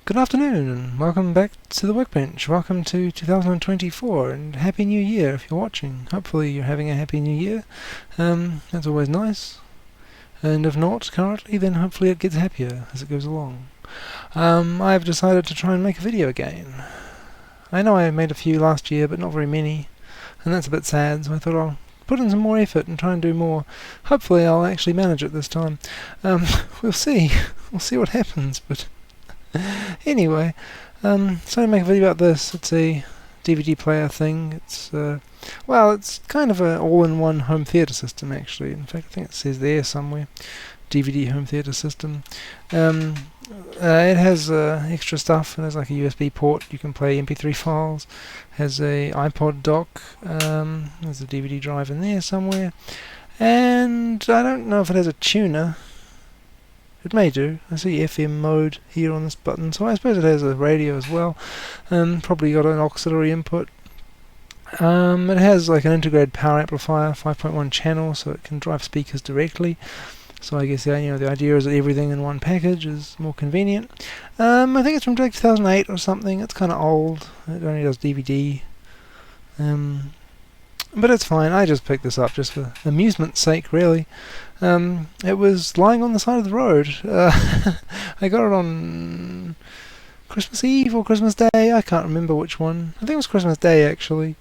Good afternoon and welcome back to the workbench. Welcome to 2024 and Happy New Year if you're watching. Hopefully you're having a Happy New Year. That's always nice. And if not currently, then hopefully it gets happier as it goes along. I've decided to try and make a video again. I know I made a few last year, but not very many. And that's a bit sad, so I thought I'll put in some more effort and try and do more. Hopefully I'll actually manage it this time. We'll see. We'll see what happens, but... Anyway, so to make a video about this, it's a DVD player thing. It's well, it's kind of an all-in-one home theatre system actually. In fact, I think it says there somewhere, DVD home theatre system. It has extra stuff. It has like a USB port. You can play MP3 files. Has a iPod dock. There's a DVD drive in there somewhere. And I don't know if it has a tuner. It may do. I see FM mode here on this button, so I suppose it has a radio as well. Probably got an auxiliary input. It has like an integrated power amplifier, 5.1 channel, so it can drive speakers directly. So I guess the idea is that everything in one package is more convenient. I think it's from 2008 or something. It's kind of old. It only does DVD. But it's fine. I just picked this up just for amusement's sake, really. It was lying on the side of the road. I got it on Christmas Eve or Christmas Day. I can't remember which one. I think it was Christmas Day, actually.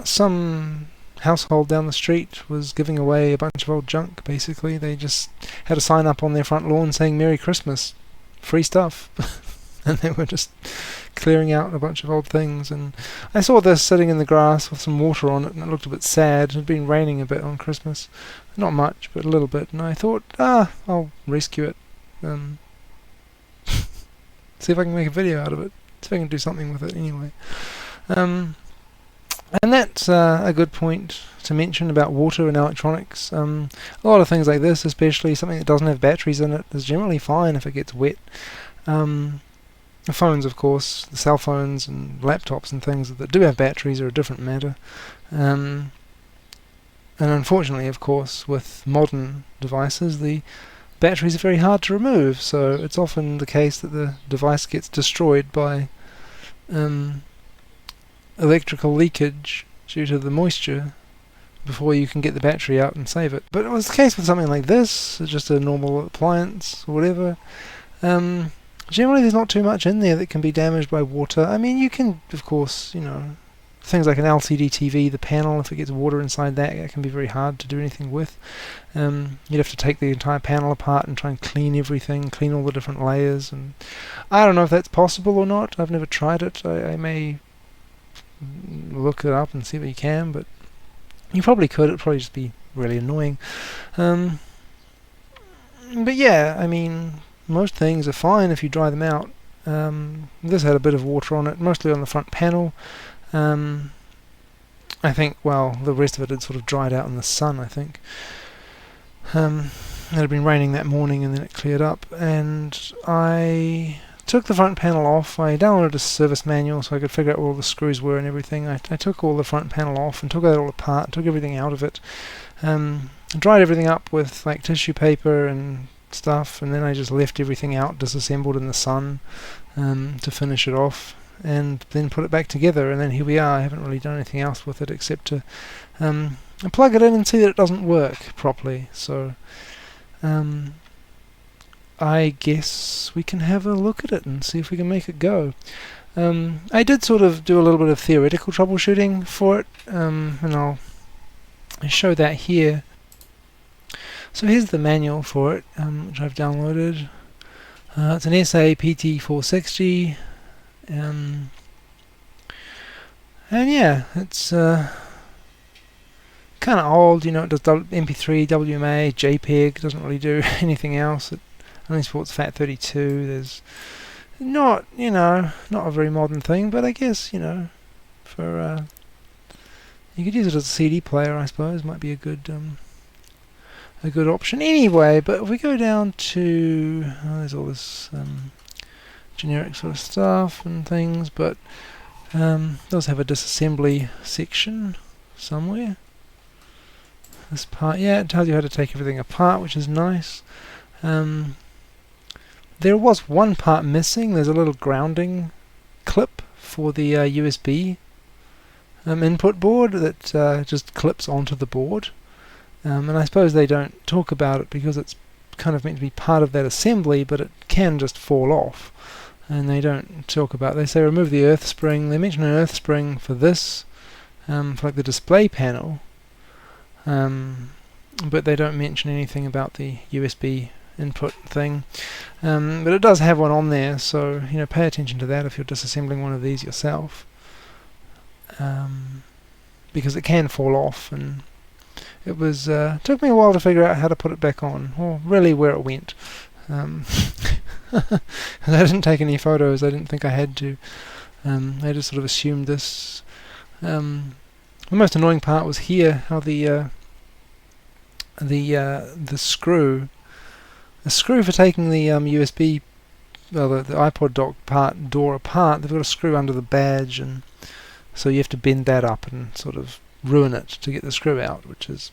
Some household down the street was giving away a bunch of old junk, basically. They just had a sign up on their front lawn saying Merry Christmas. Free stuff. And they were just clearing out a bunch of old things, and I saw this sitting in the grass with some water on it, and it looked a bit sad. It had been raining a bit on Christmas, not much, but a little bit, and I thought, I'll rescue it, see if I can make a video out of it, see if I can do something with it anyway. And that's a good point to mention about water and electronics. A lot of things like this, especially something that doesn't have batteries in it, is generally fine if it gets wet. The phones, of course, the cell phones and laptops and things that do have batteries are a different matter. And unfortunately, of course, with modern devices, the batteries are very hard to remove, so it's often the case that the device gets destroyed by electrical leakage due to the moisture before you can get the battery out and save it. But it was the case with something like this, it's just a normal appliance or whatever. Generally there's not too much in there that can be damaged by water. I mean, you can, of course, things like an LCD TV, the panel, if it gets water inside that, it can be very hard to do anything with. You'd have to take the entire panel apart and try and clean everything, clean all the different layers, and I don't know if that's possible or not. I've never tried it. I may look it up and see if you can, but you probably could. It'd probably just be really annoying. But yeah, I mean, most things are fine if you dry them out. This had a bit of water on it, mostly on the front panel. I think, well, the rest of it had sort of dried out in the sun, I think. It had been raining that morning and then it cleared up, and I took the front panel off. I downloaded a service manual so I could figure out where all the screws were and everything. I took all the front panel off and took it all apart, took everything out of it, dried everything up with like tissue paper and stuff, and then I just left everything out disassembled in the sun to finish it off, and then put it back together, and then here we are. I haven't really done anything else with it except to plug it in and see that it doesn't work properly, so I guess we can have a look at it and see if we can make it go. I did sort of do a little bit of theoretical troubleshooting for it, and I'll show that here. So here's the manual for it, which I've downloaded. It's an SA-PT460, and yeah, it's kind of old. It does MP3, WMA, JPEG. Doesn't really do anything else. It only supports FAT32. There's not a very modern thing, but I guess for you could use it as a CD player. I suppose might be a good option anyway. But if we go down to there's all this generic sort of stuff and things, but it does have a disassembly section somewhere. This part, yeah, it tells you how to take everything apart, which is nice. There was one part missing. There's a little grounding clip for the USB input board that just clips onto the board. And I suppose they don't talk about it because it's kind of meant to be part of that assembly, but it can just fall off. And they don't talk about, they say remove the earth spring. They mention an earth spring for this, for like the display panel, but they don't mention anything about the USB input thing. But it does have one on there, so pay attention to that if you're disassembling one of these yourself, because it can fall off. And it was took me a while to figure out how to put it back on, or really where it went. I didn't take any photos. I didn't think I had to. I just sort of assumed this. The most annoying part was here, how the screw for taking the USB, well, the iPod dock door apart. They've got a screw under the badge, and so you have to bend that up and sort of ruin it to get the screw out, which is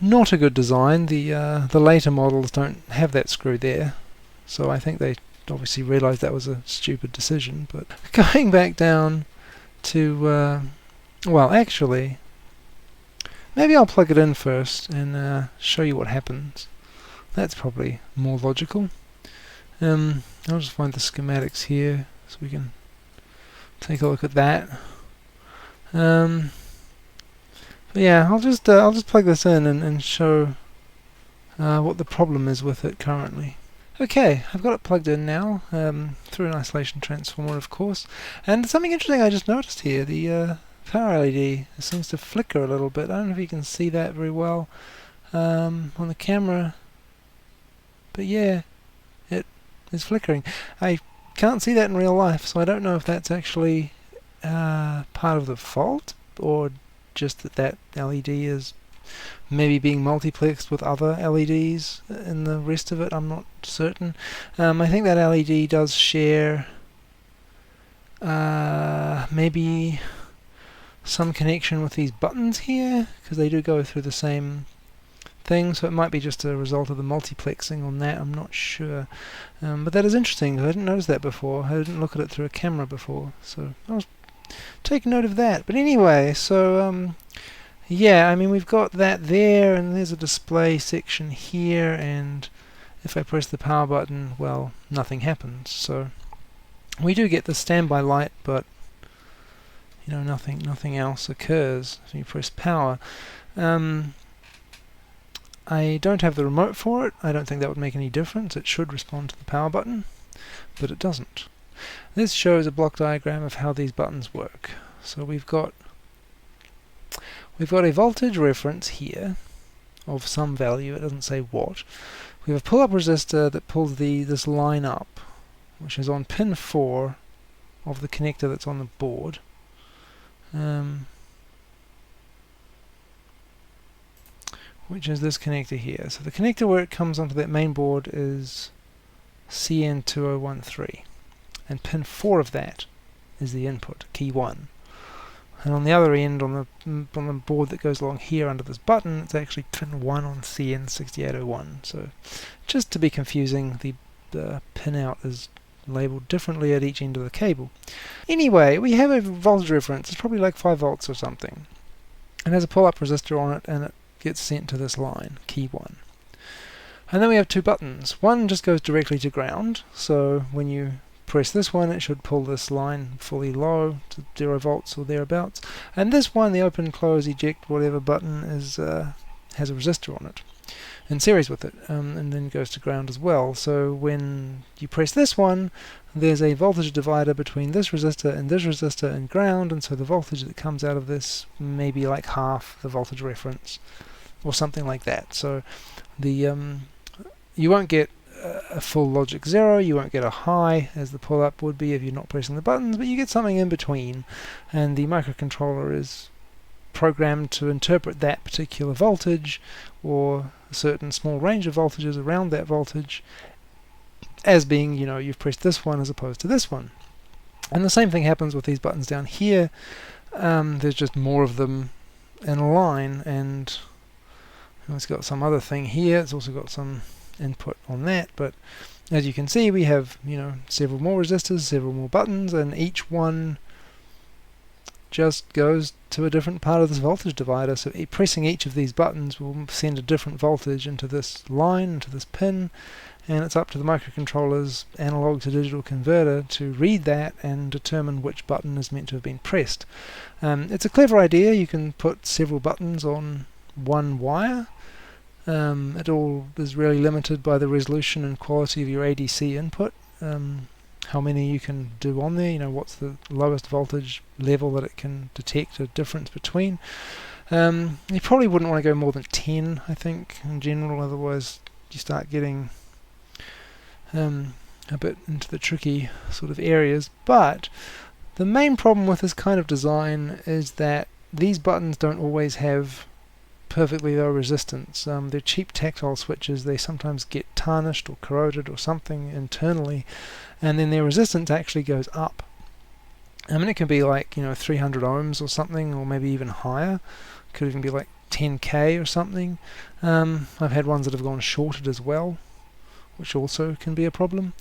not a good design. The later models don't have that screw there, so I think they obviously realised that was a stupid decision. But going back down to well, actually, maybe I'll plug it in first and show you what happens. That's probably more logical. I'll just find the schematics here so we can take a look at that. But yeah, I'll just plug this in and show what the problem is with it currently. Okay, I've got it plugged in now, through an isolation transformer, of course. And something interesting I just noticed here, the power LED seems to flicker a little bit. I don't know if you can see that very well on the camera, but yeah, it is flickering. I can't see that in real life, so I don't know if that's actually part of the fault, or just that LED is maybe being multiplexed with other LEDs in the rest of it. I'm not certain. I think that LED does share maybe some connection with these buttons here, because they do go through the same thing, so it might be just a result of the multiplexing on that. I'm not sure, but that is interesting because I didn't notice that before. I didn't look at it through a camera before, so I was taking note of that. But anyway, so yeah, I mean, we've got that there, and there's a display section here, and if I press the power button, well, nothing happens. So we do get the standby light, but nothing else occurs if you press power. I don't have the remote for it. I don't think that would make any difference. It should respond to the power button, but it doesn't. This shows a block diagram of how these buttons work. So we've got a voltage reference here of some value. It doesn't say what. We have a pull-up resistor that pulls this line up, which is on pin 4 of the connector that's on the board. Which is this connector here. So the connector where it comes onto that main board is CN2013, and pin 4 of that is the input, key 1. And on the other end, on the board that goes along here under this button, it's actually pin 1 on CN6801. So just to be confusing, the pin out is labeled differently at each end of the cable. Anyway, we have a voltage reference. It's probably like 5 volts or something. It has a pull-up resistor on it, and it gets sent to this line, key 1. And then we have 2 buttons. One just goes directly to ground, so when you press this one, it should pull this line fully low to 0 volts or thereabouts. And this one, the open, close, eject, whatever button, has a resistor on it in series with it, and then goes to ground as well. So when you press this one, there's a voltage divider between this resistor and ground, and so the voltage that comes out of this may be like half the voltage reference or something like that. So the you won't get a full logic 0, you won't get a high as the pull-up would be if you're not pressing the buttons, but you get something in between, and the microcontroller is programmed to interpret that particular voltage or a certain small range of voltages around that voltage as being, you've pressed this one as opposed to this one. And the same thing happens with these buttons down here. There's just more of them in a line, and it's got some other thing here. It's also got some input on that, but as you can see, we have several more resistors, several more buttons, and each one just goes to a different part of this voltage divider. So pressing each of these buttons will send a different voltage into this line, into this pin, and it's up to the microcontroller's analog to digital converter to read that and determine which button is meant to have been pressed. It's a clever idea. You can put several buttons on one wire. It all is really limited by the resolution and quality of your ADC input. How many you can do on there, what's the lowest voltage level that it can detect a difference between. You probably wouldn't want to go more than 10, I think, in general, otherwise you start getting a bit into the tricky sort of areas. But the main problem with this kind of design is that these buttons don't always have perfectly low resistance. They're cheap tactile switches. They sometimes get tarnished or corroded or something internally, and then their resistance actually goes up. I mean, it can be like 300 ohms or something, or maybe even higher. Could even be like 10k or something. I've had ones that have gone shorted as well, which also can be a problem.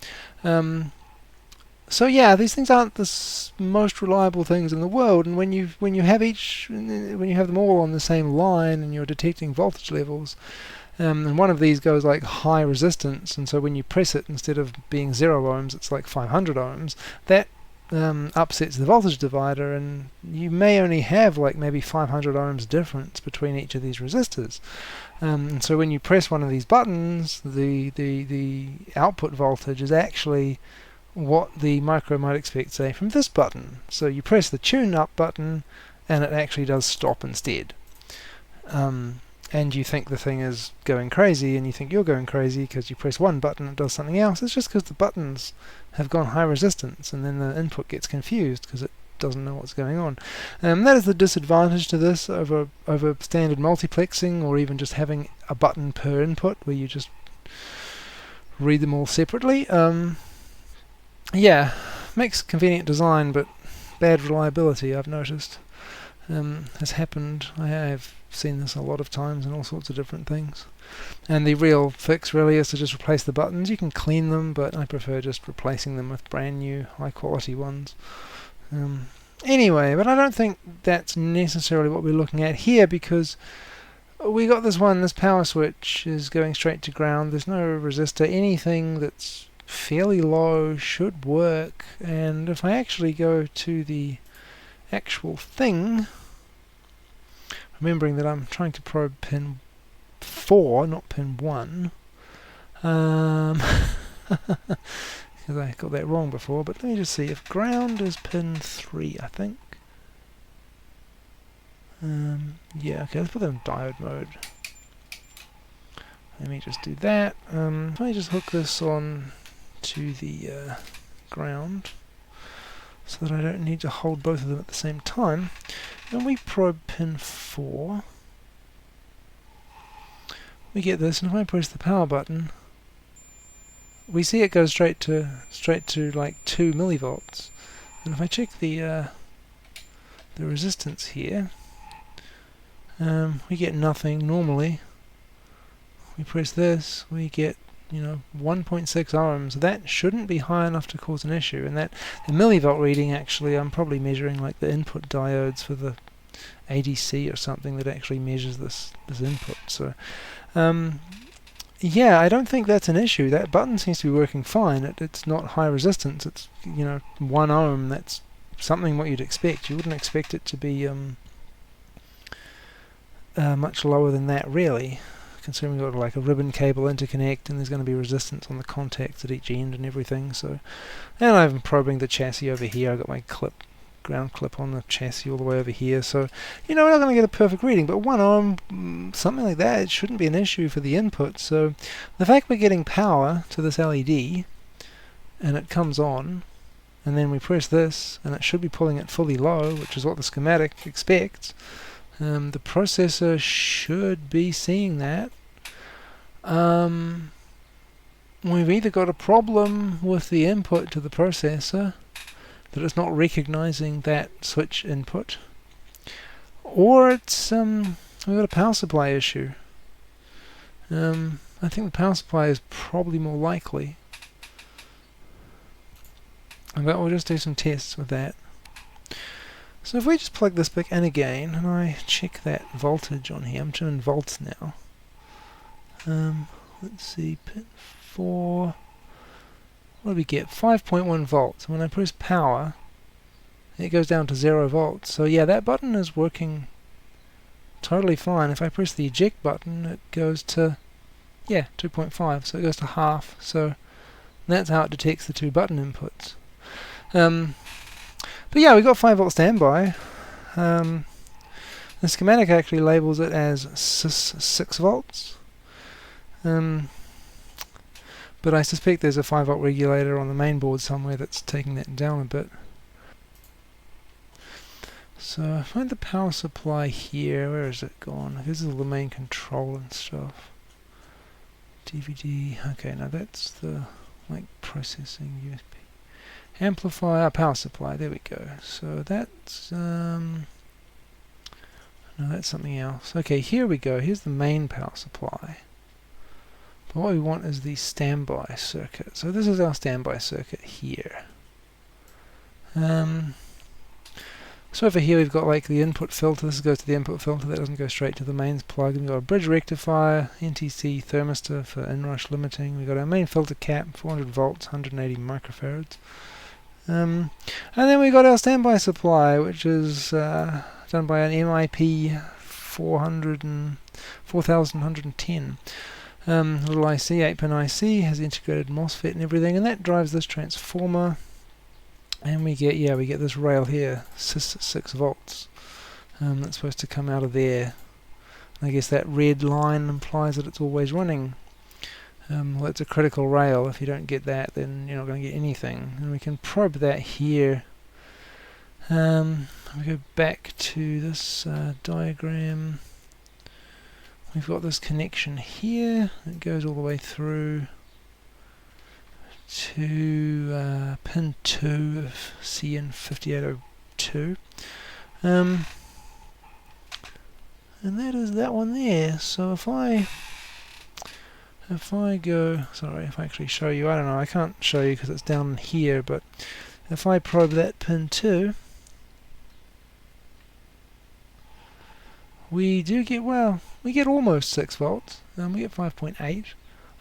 So yeah, these things aren't the most reliable things in the world, and when you have them all on the same line and you're detecting voltage levels, and one of these goes like high resistance, and so when you press it, instead of being 0 ohms, it's like 500 ohms, that upsets the voltage divider, and you may only have like maybe 500 ohms difference between each of these resistors. And so when you press one of these buttons, the output voltage is actually what the micro might expect, say, from this button. So you press the tune up button and it actually does stop instead. And you think the thing is going crazy, and you think you're going crazy because you press one button and it does something else. It's just because the buttons have gone high resistance, and then the input gets confused because it doesn't know what's going on. That is the disadvantage to this over standard multiplexing, or even just having a button per input where you just read them all separately. Yeah, makes convenient design, but bad reliability, I've noticed. Has happened. I have seen this a lot of times in all sorts of different things. And the real fix really is to just replace the buttons. You can clean them, but I prefer just replacing them with brand new high quality ones. Anyway, but I don't think that's necessarily what we're looking at here, because we got this power switch is going straight to ground. There's no resistor. Anything that's fairly low should work, and if I actually go to the actual thing, remembering that I'm trying to probe pin 4, not pin 1, because I got that wrong before, but let me just see if ground is pin 3, I think. Yeah, okay, let's put that in diode mode. Let me just do that. Let me just hook this on to the ground so that I don't need to hold both of them at the same time. And we probe pin 4. We get this, and if I press the power button, we see it goes straight to like 2 millivolts. And if I check the resistance here, we get nothing normally. We press this, we get 1.6 ohms. That shouldn't be high enough to cause an issue, and that the millivolt reading, actually I'm probably measuring like the input diodes for the ADC or something that actually measures this input. So yeah, I don't think that's an issue. That button seems to be working fine. It's not high resistance. It's 1 ohm. That's something what you'd expect. You wouldn't expect it to be much lower than that, really, considering we've got like a ribbon cable interconnect, and there's going to be resistance on the contacts at each end and everything. So, and I'm probing the chassis over here. I've got my ground clip on the chassis all the way over here. So, we're not going to get a perfect reading, but 1 ohm, something like that, it shouldn't be an issue for the input. So, the fact we're getting power to this LED, and it comes on, and then we press this, and it should be pulling it fully low, which is what the schematic expects. The processor should be seeing that. We've either got a problem with the input to the processor, that it's not recognizing that switch input, or it's we've got a power supply issue. I think the power supply is probably more likely. But we'll just do some tests with that. So if we just plug this back in again, and I check that voltage on here, I'm doing volts now. Let's see, pin 4, what do we get? 5.1 volts. When I press power, it goes down to 0 volts. So yeah, that button is working totally fine. If I press the eject button, it goes to, yeah, 2.5, so it goes to half. So that's how it detects the two button inputs. But yeah, we got 5 volt standby. The schematic actually labels it as 6 volts. But I suspect there's a 5 volt regulator on the main board somewhere that's taking that down a bit. So I find the power supply here. Where is it gone? This is all the main control and stuff. DVD. Okay, now that's the processing USB. Amplifier, power supply, there we go. So that's no, that's something else. Okay, here we go. Here's the main power supply. But what we want is the standby circuit. So this is our standby circuit here. So over here we've got like the input filter. This goes to the input filter. That doesn't go straight to the mains plug. And we've got a bridge rectifier, NTC thermistor for inrush limiting. We've got our main filter cap, 400 volts, 180 microfarads. And then we got our standby supply, which is done by an MIP 4110. Little IC, 8-pin IC, has integrated MOSFET and everything, and that drives this transformer. And we get this rail here, 6 volts. That's supposed to come out of there. I guess that red line implies that it's always running. Well, it's a critical rail. If you don't get that, then you're not going to get anything. And we can probe that here. We go back to this diagram. We've got this connection here. It goes all the way through to pin 2 of CN5802. And that is that one there. So if I go, sorry, if I actually show you, I don't know, I can't show you because it's down here, but if I probe that pin 2, we do get, well, we get almost 6 volts, and we get 5.8.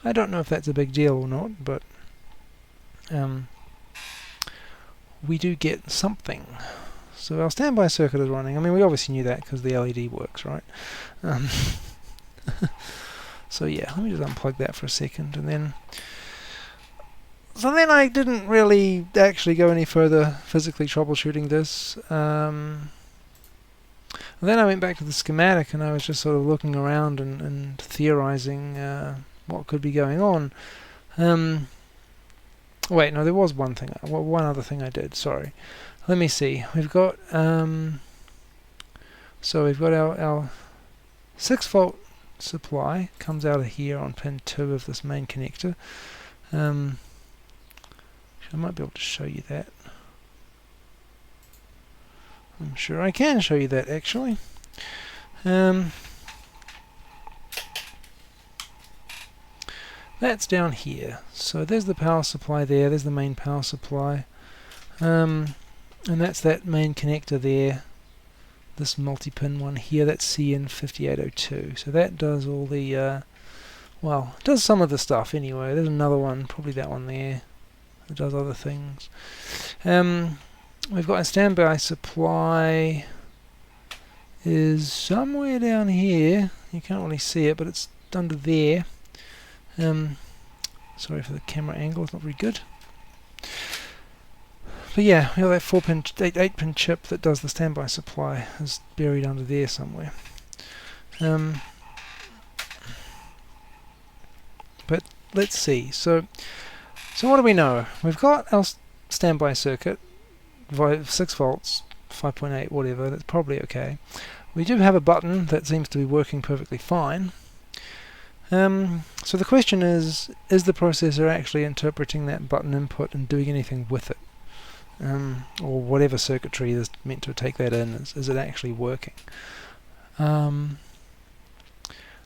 I don't know if that's a big deal or not, but we do get something. So our standby circuit is running. I mean, we obviously knew that because the LED works, right? So yeah, let me just unplug that for a second, and then I didn't really actually go any further physically troubleshooting this. And then I went back to the schematic, and I was just sort of looking around and theorizing what could be going on. Wait, no, there was one other thing I did. Sorry. Let me see. We've got so we've got our 6 volt supply comes out of here on pin 2 of this main connector. I might be able to show you that. I'm sure I can show you that actually. That's down here. So there's the power supply there, there's the main power supply. And that's that main connector there. This multi-pin one here, that's CN5802. So that does all the, well, it does some of the stuff anyway. There's another one, probably that one there, that does other things. We've got a standby supply is somewhere down here. You can't really see it, but it's under there. Sorry for the camera angle, it's not very good. But yeah, we have that 8-pin chip that does the standby supply is buried under there somewhere. But let's see. So what do we know? We've got our standby circuit, 6 volts, 5.8, whatever. That's probably okay. We do have a button that seems to be working perfectly fine. So the question is the processor actually interpreting that button input and doing anything with it? Or whatever circuitry is meant to take that in, is it actually working? And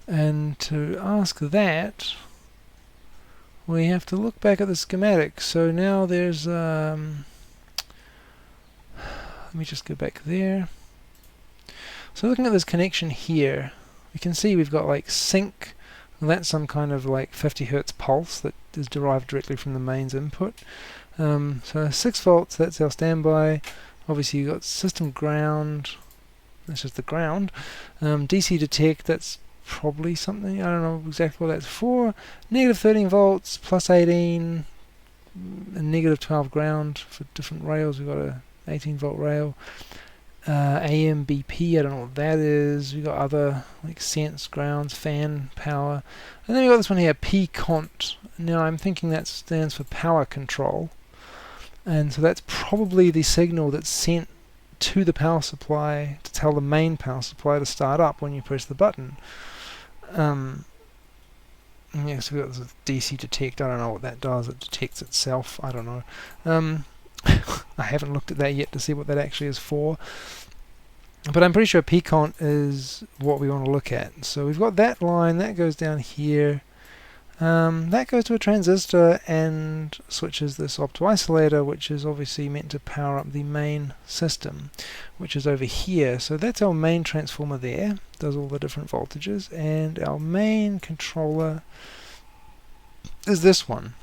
to ask that, we have to look back at the schematic. So now there's let me just go back there. So looking at this connection here, we can see we've got like sync, and that's some kind of like 50 Hertz pulse that is derived directly from the mains input. So 6 volts, that's our standby. Obviously you've got system ground, that's just the ground. DC detect, that's probably something, I don't know exactly what that's for. Negative 13 volts, plus 18, and negative 12 ground for different rails. We've got a 18 volt rail. AMBP, I don't know what that is. We've got other like sense, grounds, fan, power. And then we've got this one here, PCONT. Now I'm thinking that stands for power control. And so that's probably the signal that's sent to the power supply to tell the main power supply to start up when you press the button. Yeah, so we've got this DC detect. I don't know what that does. It detects itself. I don't know. I haven't looked at that yet to see what that actually is for. But I'm pretty sure PCONT is what we want to look at. So we've got that line, that goes down here. That goes to a transistor and switches this opto-isolator, which is obviously meant to power up the main system, which is over here. So that's our main transformer there, does all the different voltages, and our main controller is this one.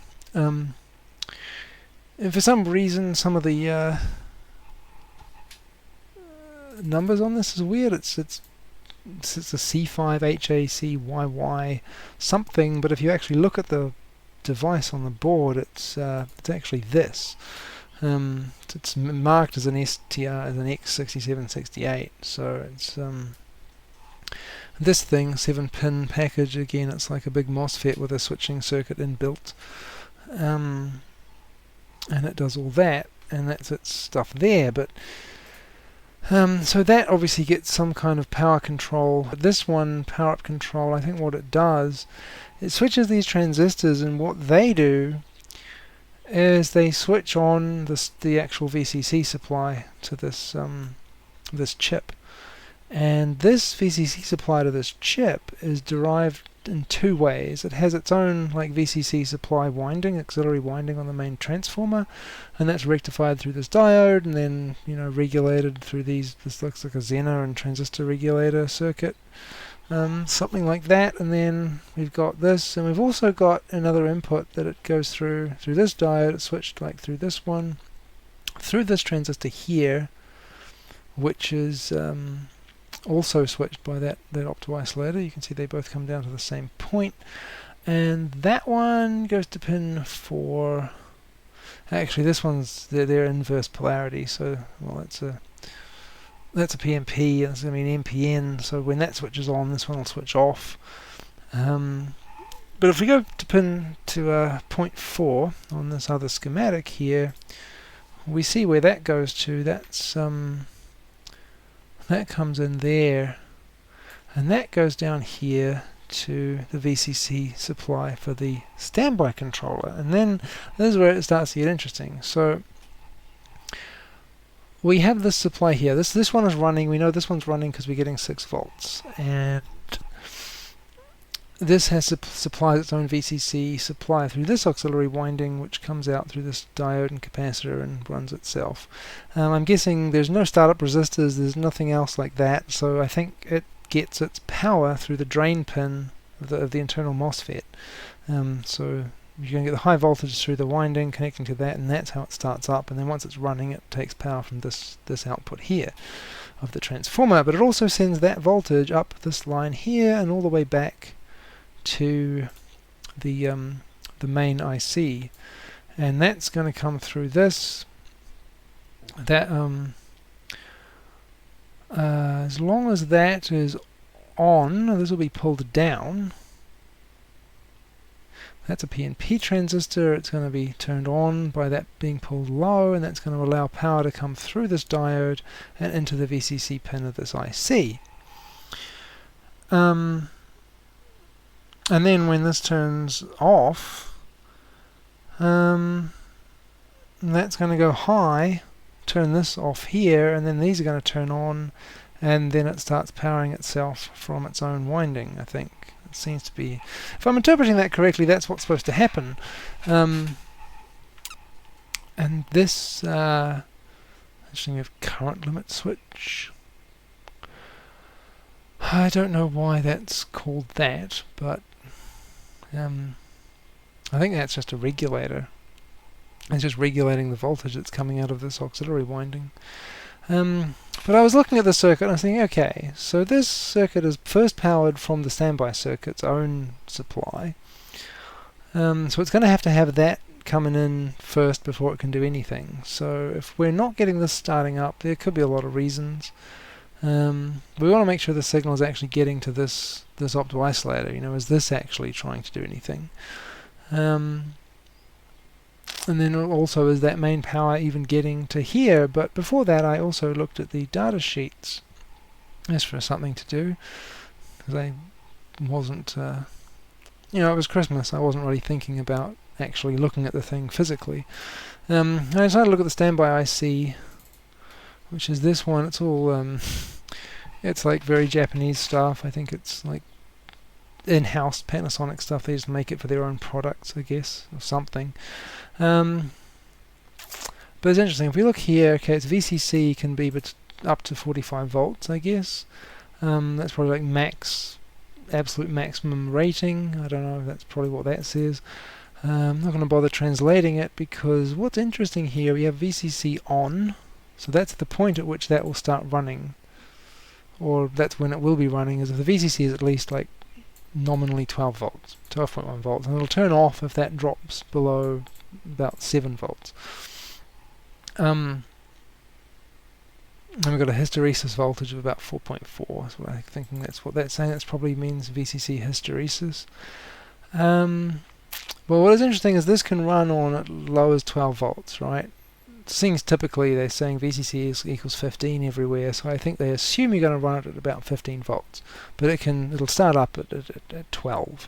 And for some reason, some of the numbers on this is weird. It's a C5HACYY something, but if you actually look at the device on the board, it's actually this. It's marked as an STR, as an X6768. So it's this thing, 7-pin package. Again, it's like a big MOSFET with a switching circuit inbuilt. And it does all that, and that's its stuff there. But so that obviously gets some kind of power control. This one, power up control, I think what it does, it switches these transistors, and what they do is they switch on the actual VCC supply to this this chip. And this VCC supply to this chip is derived in two ways. It has its own like VCC supply winding, auxiliary winding on the main transformer, and that's rectified through this diode, and then regulated through these. This looks like a Zener and transistor regulator circuit, something like that. And then we've got this, and we've also got another input that it goes through this diode. It's switched like through this one, through this transistor here, which is also switched by that opto-isolator. You can see they both come down to the same point, and that one goes to pin 4. Actually, this one's their inverse polarity, so well, that's a PNP, and it's going to be an NPN. So when that switches on, this one will switch off. But if we go to pin to point 4 on this other schematic here, we see where that goes to. That's that comes in there, and that goes down here to the VCC supply for the standby controller. And then this is where it starts to get interesting. So we have this supply here. This one is running. We know this one's running because we're getting 6 volts, and this has supplies its own VCC supply through this auxiliary winding, which comes out through this diode and capacitor and runs itself. I'm guessing there's no startup resistors, there's nothing else like that, so I think it gets its power through the drain pin of the internal MOSFET. So you're going to get the high voltage through the winding connecting to that, and that's how it starts up. And then once it's running, it takes power from this output here of the transformer. But it also sends that voltage up this line here and all the way back to the main IC, and that's going to come through this. That as long as that is on, this will be pulled down. That's a PNP transistor. It's going to be turned on by that being pulled low, and that's going to allow power to come through this diode and into the VCC pin of this IC. And then when this turns off, that's going to go high, turn this off here, and then these are going to turn on, and then it starts powering itself from its own winding, I think. It seems to be, if I'm interpreting that correctly, that's what's supposed to happen. And this Actually, we have current limit switch. I don't know why that's called that, but I think that's just a regulator. It's just regulating the voltage that's coming out of this auxiliary winding. But I was looking at the circuit and I was thinking, okay, so this circuit is first powered from the standby circuit's own supply. So it's going to have that coming in first before it can do anything. So if we're not getting this starting up, there could be a lot of reasons. We want to make sure the signal is actually getting to this opto isolator. You know, is this actually trying to do anything? And then also, is that main power even getting to here? But before that, I also looked at the data sheets just for something to do, because I wasn't, you know, it was Christmas. I wasn't really thinking about actually looking at the thing physically. I decided to look at the standby IC, which is this one. It's all, it's like very Japanese stuff. I think it's like in-house Panasonic stuff. They just make it for their own products, I guess, or something. But it's interesting. If we look here, okay, its VCC can be up to 45 volts, I guess. That's probably like absolute maximum rating. I don't know, that's probably what that says. I'm not going to bother translating it, because what's interesting here, we have VCC on, so that's the point at which that will start running, or that's when it will be running, is if the VCC is at least like nominally 12 volts, 12.1 volts, and it'll turn off if that drops below about 7 volts. And we've got a hysteresis voltage of about 4.4, so I'm thinking that's what that's saying. That probably means VCC hysteresis. Well, what is interesting is this can run on as low as 12 volts, right? Seems typically they're saying VCC equals 15 everywhere, so I think they assume you're going to run it at about 15 volts, but it'll start up at 12.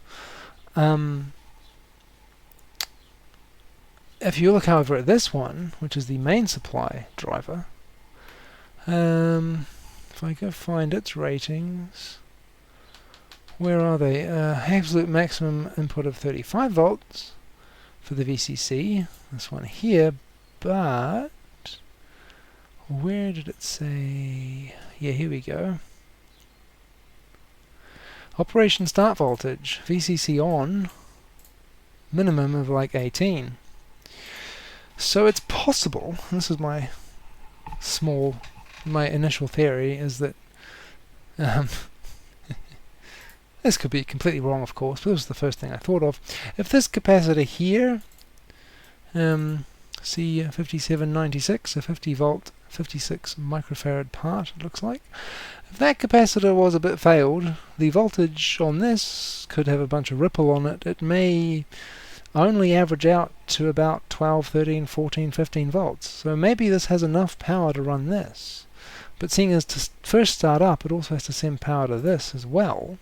If you look, however, at this one, which is the main supply driver, if I go find its ratings, where are they? Absolute maximum input of 35 volts for the VCC, this one here, but where did it say? Yeah, here we go. Operation start voltage, VCC on, minimum of like 18. So it's possible, and this is my initial theory, is that this could be completely wrong, of course, but this was the first thing I thought of. If this capacitor here, C5796, a 50 volt, 56 microfarad part, it looks like. If that capacitor was a bit failed, the voltage on this could have a bunch of ripple on it. It may only average out to about 12, 13, 14, 15 volts. So maybe this has enough power to run this. But seeing as to first start up, it also has to send power to this as well.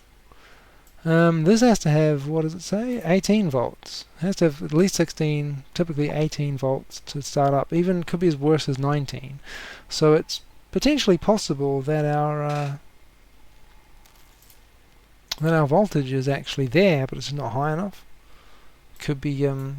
This has to have, what does it say? 18 volts. It has to have at least 16, typically 18 volts to start up. Even could be as worse as 19. So it's potentially possible that our voltage is actually there, but it's not high enough. Could be there's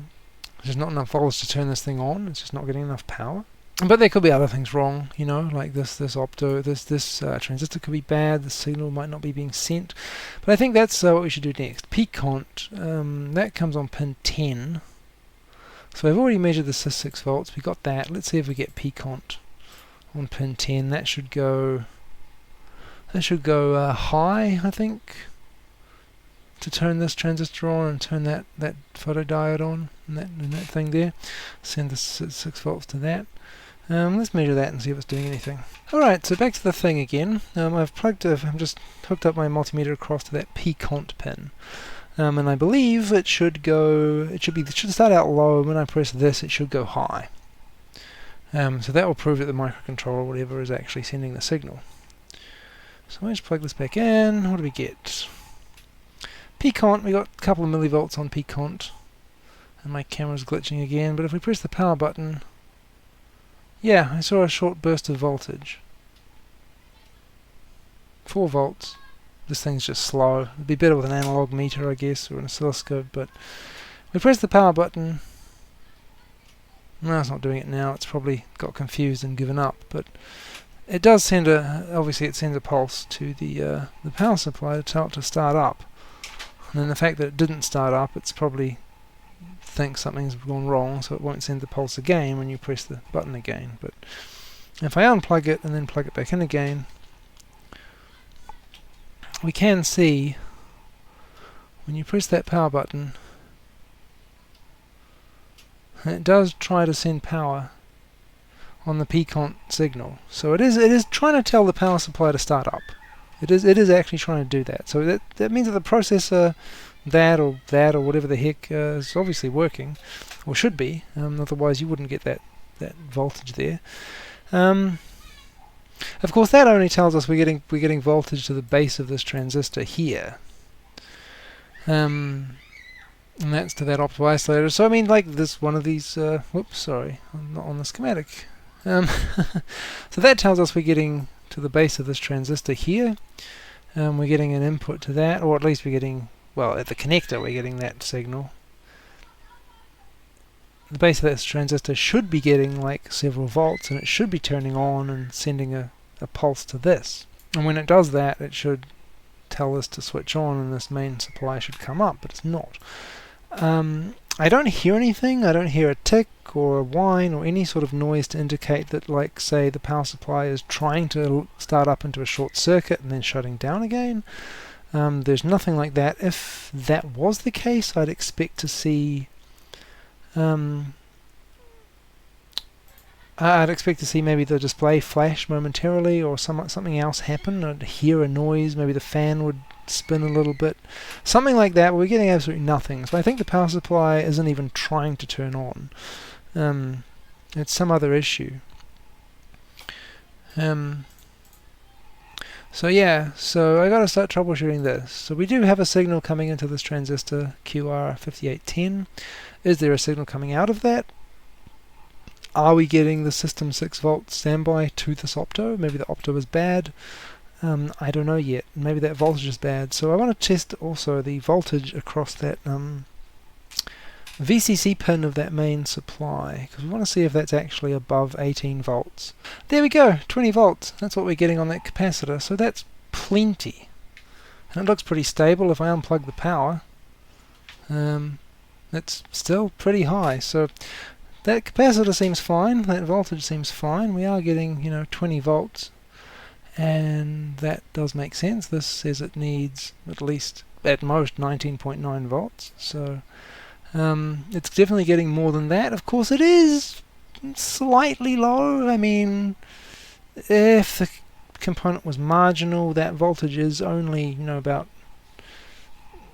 just not enough voltage to turn this thing on. It's just not getting enough power. But there could be other things wrong, you know, like this transistor could be bad, the signal might not be being sent. But I think that's what we should do next. Peak count, that comes on pin 10. So I've already measured the 6 volts, we got that. Let's see if we get peak count on pin 10. That should go high, I think, to turn this transistor on and turn that photodiode on, and that thing there. Send the 6 volts to that. Let's measure that and see if it's doing anything. Alright, so back to the thing again. I've just hooked up my multimeter across to that P count pin. And I believe it should start out low, and when I press this it should go high. So that will prove that the microcontroller or whatever is actually sending the signal. So I just plug this back in. What do we get? P count, we got a couple of millivolts on P count. And my camera's glitching again, but if we press the power button, yeah, I saw a short burst of voltage. 4 volts. This thing's just slow. It'd be better with an analog meter, I guess, or an oscilloscope, but we press the power button. No, it's not doing it now. It's probably got confused and given up. But it does send obviously it sends a pulse to the power supply to tell it to start up. And then the fact that it didn't start up, it's probably thinks something's gone wrong, so it won't send the pulse again when you press the button again. But if I unplug it and then plug it back in again, we can see when you press that power button, it does try to send power on the P-Cont signal. So it is trying to tell the power supply to start up. It is actually trying to do that. So that means that the processor, that or whatever the heck, is obviously working, or should be. Otherwise, you wouldn't get that voltage there. Of course, that only tells us we're getting voltage to the base of this transistor here. And that's to that optical isolator. So I mean, like this one of these. Whoops, sorry, I'm not on the schematic. So that tells us we're getting to the base of this transistor here. We're getting an input to that, or at least we're getting, well, at the connector we're getting that signal. The base of this transistor should be getting like several volts, and it should be turning on and sending a pulse to this. And when it does that, it should tell us to switch on, and this main supply should come up, but it's not. I don't hear anything. I don't hear a tick or a whine or any sort of noise to indicate that, like, say, the power supply is trying to start up into a short circuit and then shutting down again. There's nothing like that. If that was the case, I'd expect to see maybe the display flash momentarily, or something else happen. I'd hear a noise, maybe the fan would spin a little bit, something like that. But we're getting absolutely nothing. So I think the power supply isn't even trying to turn on. It's some other issue. So yeah, so I got to start troubleshooting this. So we do have a signal coming into this transistor QR5810. Is there a signal coming out of that? Are we getting the system 6 volt standby to this opto? Maybe the opto is bad. I don't know yet. Maybe that voltage is bad. So I want to test also the voltage across that VCC pin of that main supply, because we want to see if that's actually above 18 volts. There we go, 20 volts. That's what we're getting on that capacitor. So that's plenty. And it looks pretty stable. If I unplug the power, it's still pretty high. So that capacitor seems fine, that voltage seems fine. We are getting, 20 volts, and that does make sense. This says it needs at least, at most, 19.9 volts. So it's definitely getting more than that. Of course, it is slightly low. I mean, if the component was marginal, that voltage is only, about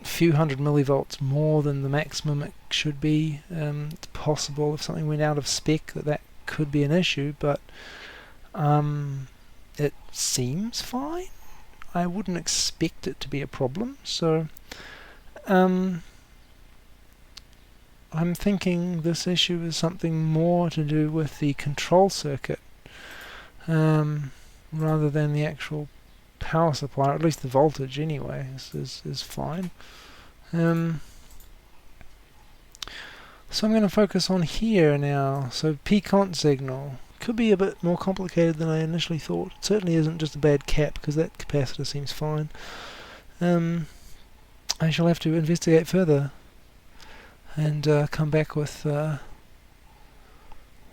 a few hundred millivolts more than the maximum it should be. It's possible if something went out of spec that could be an issue, but it seems fine. I wouldn't expect it to be a problem. So I'm thinking this issue is something more to do with the control circuit rather than the actual power supply, or at least the voltage anyway is fine. So I'm going to focus on here now. So P-Cont signal could be a bit more complicated than I initially thought. It certainly isn't just a bad cap, because that capacitor seems fine. I shall have to investigate further and come back with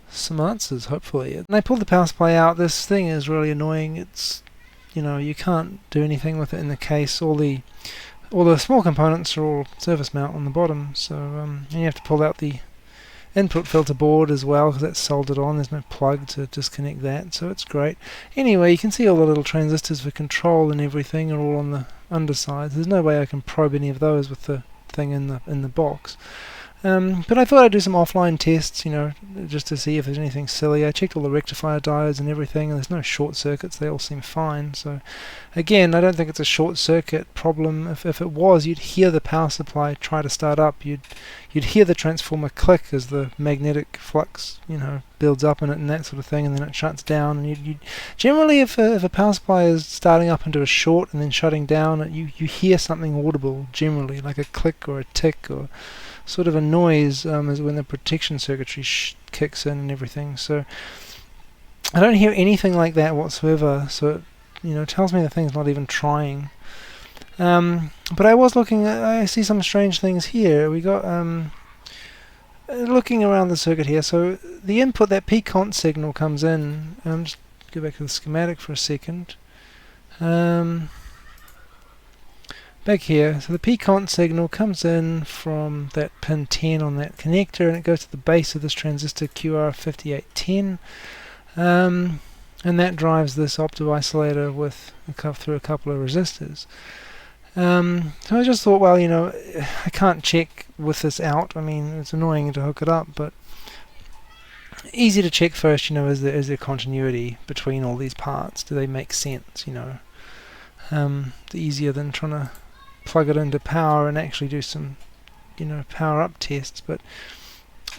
some answers, hopefully. And I pulled the power supply out. This thing is really annoying. It's, you can't do anything with it in the case. All the small components are all surface mount on the bottom, so and you have to pull out the input filter board as well, because that's soldered on. There's no plug to disconnect that, so it's great. Anyway, you can see all the little transistors for control and everything are all on the undersides. There's no way I can probe any of those with the thing in the box. But I thought I'd do some offline tests, just to see if there's anything silly. I checked all the rectifier diodes and everything, and there's no short circuits. They all seem fine. So again, I don't think it's a short circuit problem. If it was, you'd hear the power supply try to start up. You'd you'd hear the transformer click as the magnetic flux, you know, builds up in it and that sort of thing, and then it shuts down. And you'd generally, if a power supply is starting up into a short and then shutting down, you hear something audible, generally, like a click or a tick or sort of a noise, as when the protection circuitry kicks in and everything. So I don't hear anything like that whatsoever, so it, you know, tells me the thing's not even trying. But I was looking at, I see some strange things here. We got looking around the circuit here, so the input, that P-cont signal comes in. Just go back to the schematic for a second. Back here, so the P-cont signal comes in from that pin 10 on that connector, and it goes to the base of this transistor QR5810, and that drives this opto-isolator with through a couple of resistors. So I just thought, well, you know, I can't check with this out. I mean, it's annoying to hook it up, but easy to check first, you know, is there continuity between all these parts? Do they make sense, you know? Easier than trying to plug it into power and actually do some, you know, power up tests. But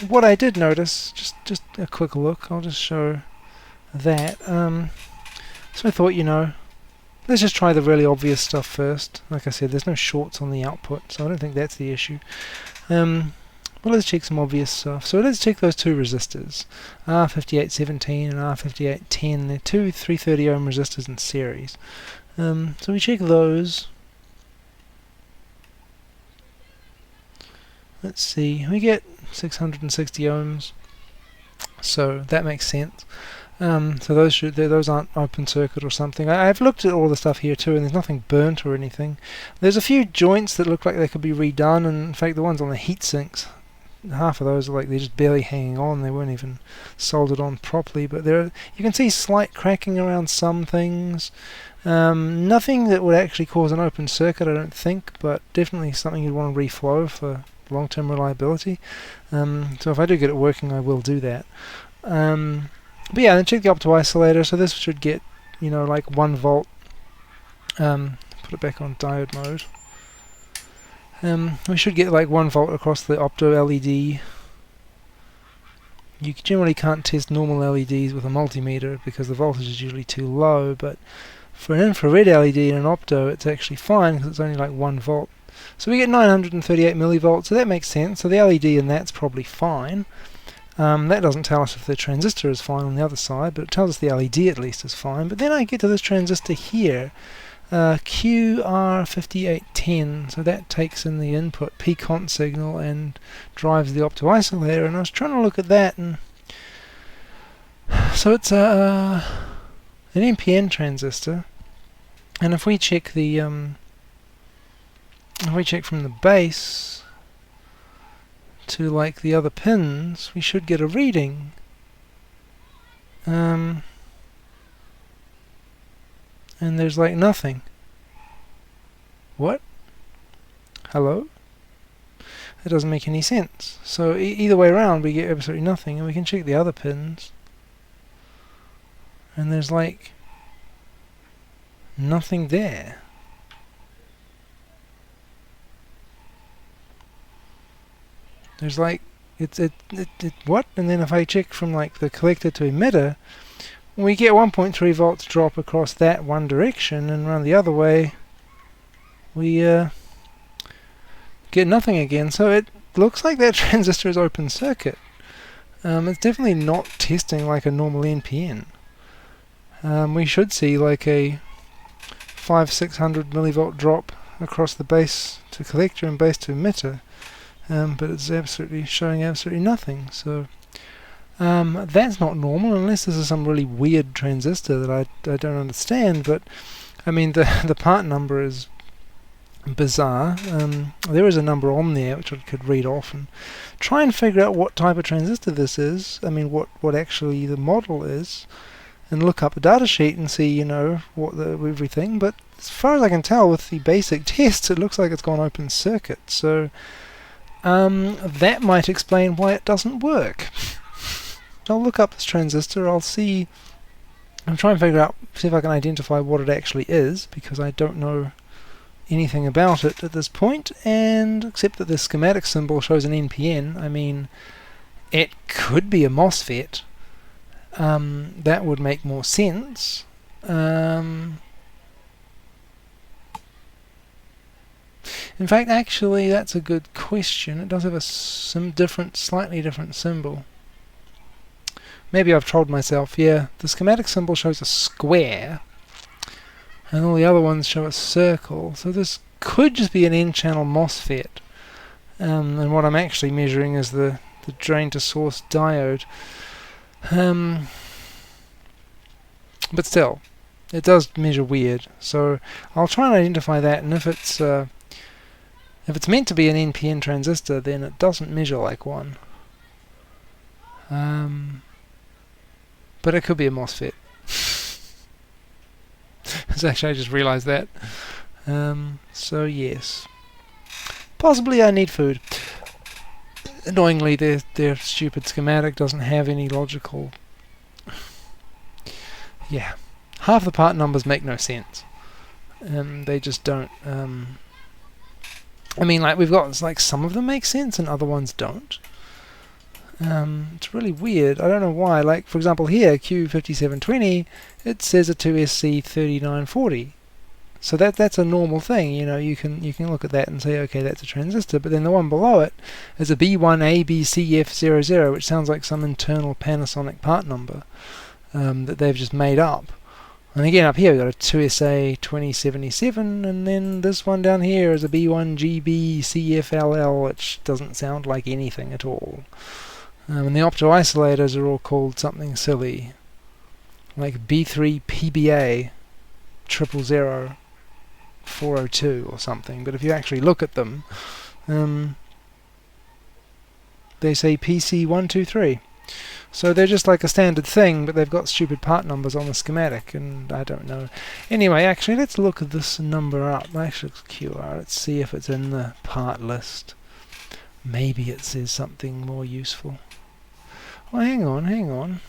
what I did notice, just a quick look, I'll just show that. So I thought, you know, let's just try the really obvious stuff first. Like I said, there's no shorts on the output, so I don't think that's the issue. But let's check some obvious stuff. So let's check those two resistors, R5817 and R5810. They're two 330 ohm resistors in series. So we check those. Let's see, we get 660 ohms, so that makes sense. So those aren't open circuit or something. I've looked at all the stuff here too, and there's nothing burnt or anything. There's a few joints that look like they could be redone, and in fact the ones on the heat sinks, half of those are like they're just barely hanging on. They weren't even soldered on properly, but you can see slight cracking around some things. Nothing that would actually cause an open circuit, I don't think, but definitely something you'd want to reflow for long-term reliability. So if I do get it working, I will do that. But yeah, then check the opto-isolator. So this should get, you know, like 1 volt. Put it back on diode mode. We should get like 1 volt across the opto LED. You generally can't test normal LEDs with a multimeter because the voltage is usually too low, but for an infrared LED and an opto, it's actually fine because it's only like 1 volt. So we get 938 millivolts, so that makes sense. So the LED in that's probably fine. That doesn't tell us if the transistor is fine on the other side, but it tells us the LED at least is fine. But then I get to this transistor here, QR5810, so that takes in the input P-cont signal and drives the opto-isolator, and I was trying to look at that, and so it's an NPN transistor, and if we check the if we check from the base to like the other pins, we should get a reading. And there's like nothing. What? Hello? That doesn't make any sense. So either way around we get absolutely nothing, and we can check the other pins. And there's like nothing there. There's like what? And then if I check from like the collector to emitter, we get 1.3 volts drop across that one direction, and around the other way we get nothing again. So it looks like that transistor is open circuit. It's definitely not testing like a normal NPN. We should see like a 500-600 millivolt drop across the base to collector and base to emitter. But it's absolutely showing absolutely nothing. So that's not normal, unless this is some really weird transistor that I don't understand. But I mean, the part number is bizarre. There is a number on there which I could read off and try and figure out what type of transistor this is. I mean, what actually the model is, and look up the data sheet and see, you know, what everything. But as far as I can tell with the basic tests, it looks like it's gone open circuit. So that might explain why it doesn't work. I'll look up this transistor, I'll try and figure out, see if I can identify what it actually is, because I don't know anything about it at this point, and except that the schematic symbol shows an NPN. I mean, it could be a MOSFET. That would make more sense. In fact, actually, that's a good question. It does have a slightly different symbol. Maybe I've trolled myself. Yeah, the schematic symbol shows a square, and all the other ones show a circle. So this could just be an N-channel MOSFET. And what I'm actually measuring is the drain to source diode. But still, it does measure weird. So I'll try and identify that, and if it's meant to be an NPN transistor, then it doesn't measure like one. But it could be a MOSFET. Actually, I just realized that. So yes. Possibly I need food. Annoyingly, their stupid schematic doesn't have any logical... Yeah. Half the part numbers make no sense. They just don't... I mean, like, we've got, like, some of them make sense and other ones don't. It's really weird. I don't know why. Like, for example, here, Q5720, it says a 2SC3940. So that's a normal thing. You know, you can look at that and say, okay, that's a transistor. But then the one below it is a B1ABCF00, which sounds like some internal Panasonic part number that they've just made up. And again, up here we've got a 2SA2077, and then this one down here is a B1GBCFLL, which doesn't sound like anything at all. And the opto-isolators are all called something silly, like B3PBA 000402 or something. But if you actually look at them, they say PC123. So they're just like a standard thing, but they've got stupid part numbers on the schematic, and I don't know. Anyway, actually, let's look at this number up. Actually, it's QR. Let's see if it's in the part list. Maybe it says something more useful. Oh, hang on.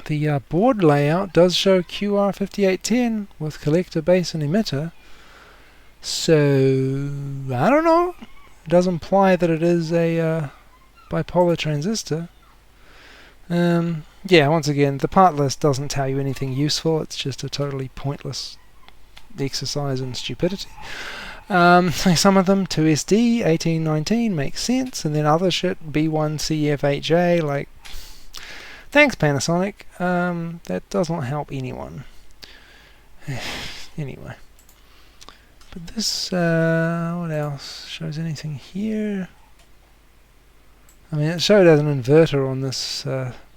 The board layout does show QR5810 with collector, base, and emitter. So, I don't know. It does imply that it is a bipolar transistor. Yeah, once again, the part list doesn't tell you anything useful. It's just a totally pointless exercise in stupidity. Some of them, 2SD, 1819, makes sense, and then other shit, B1CFHA, like, thanks Panasonic, that does not help anyone. Anyway. But this, what else? Shows anything here? I mean, it showed as an inverter on this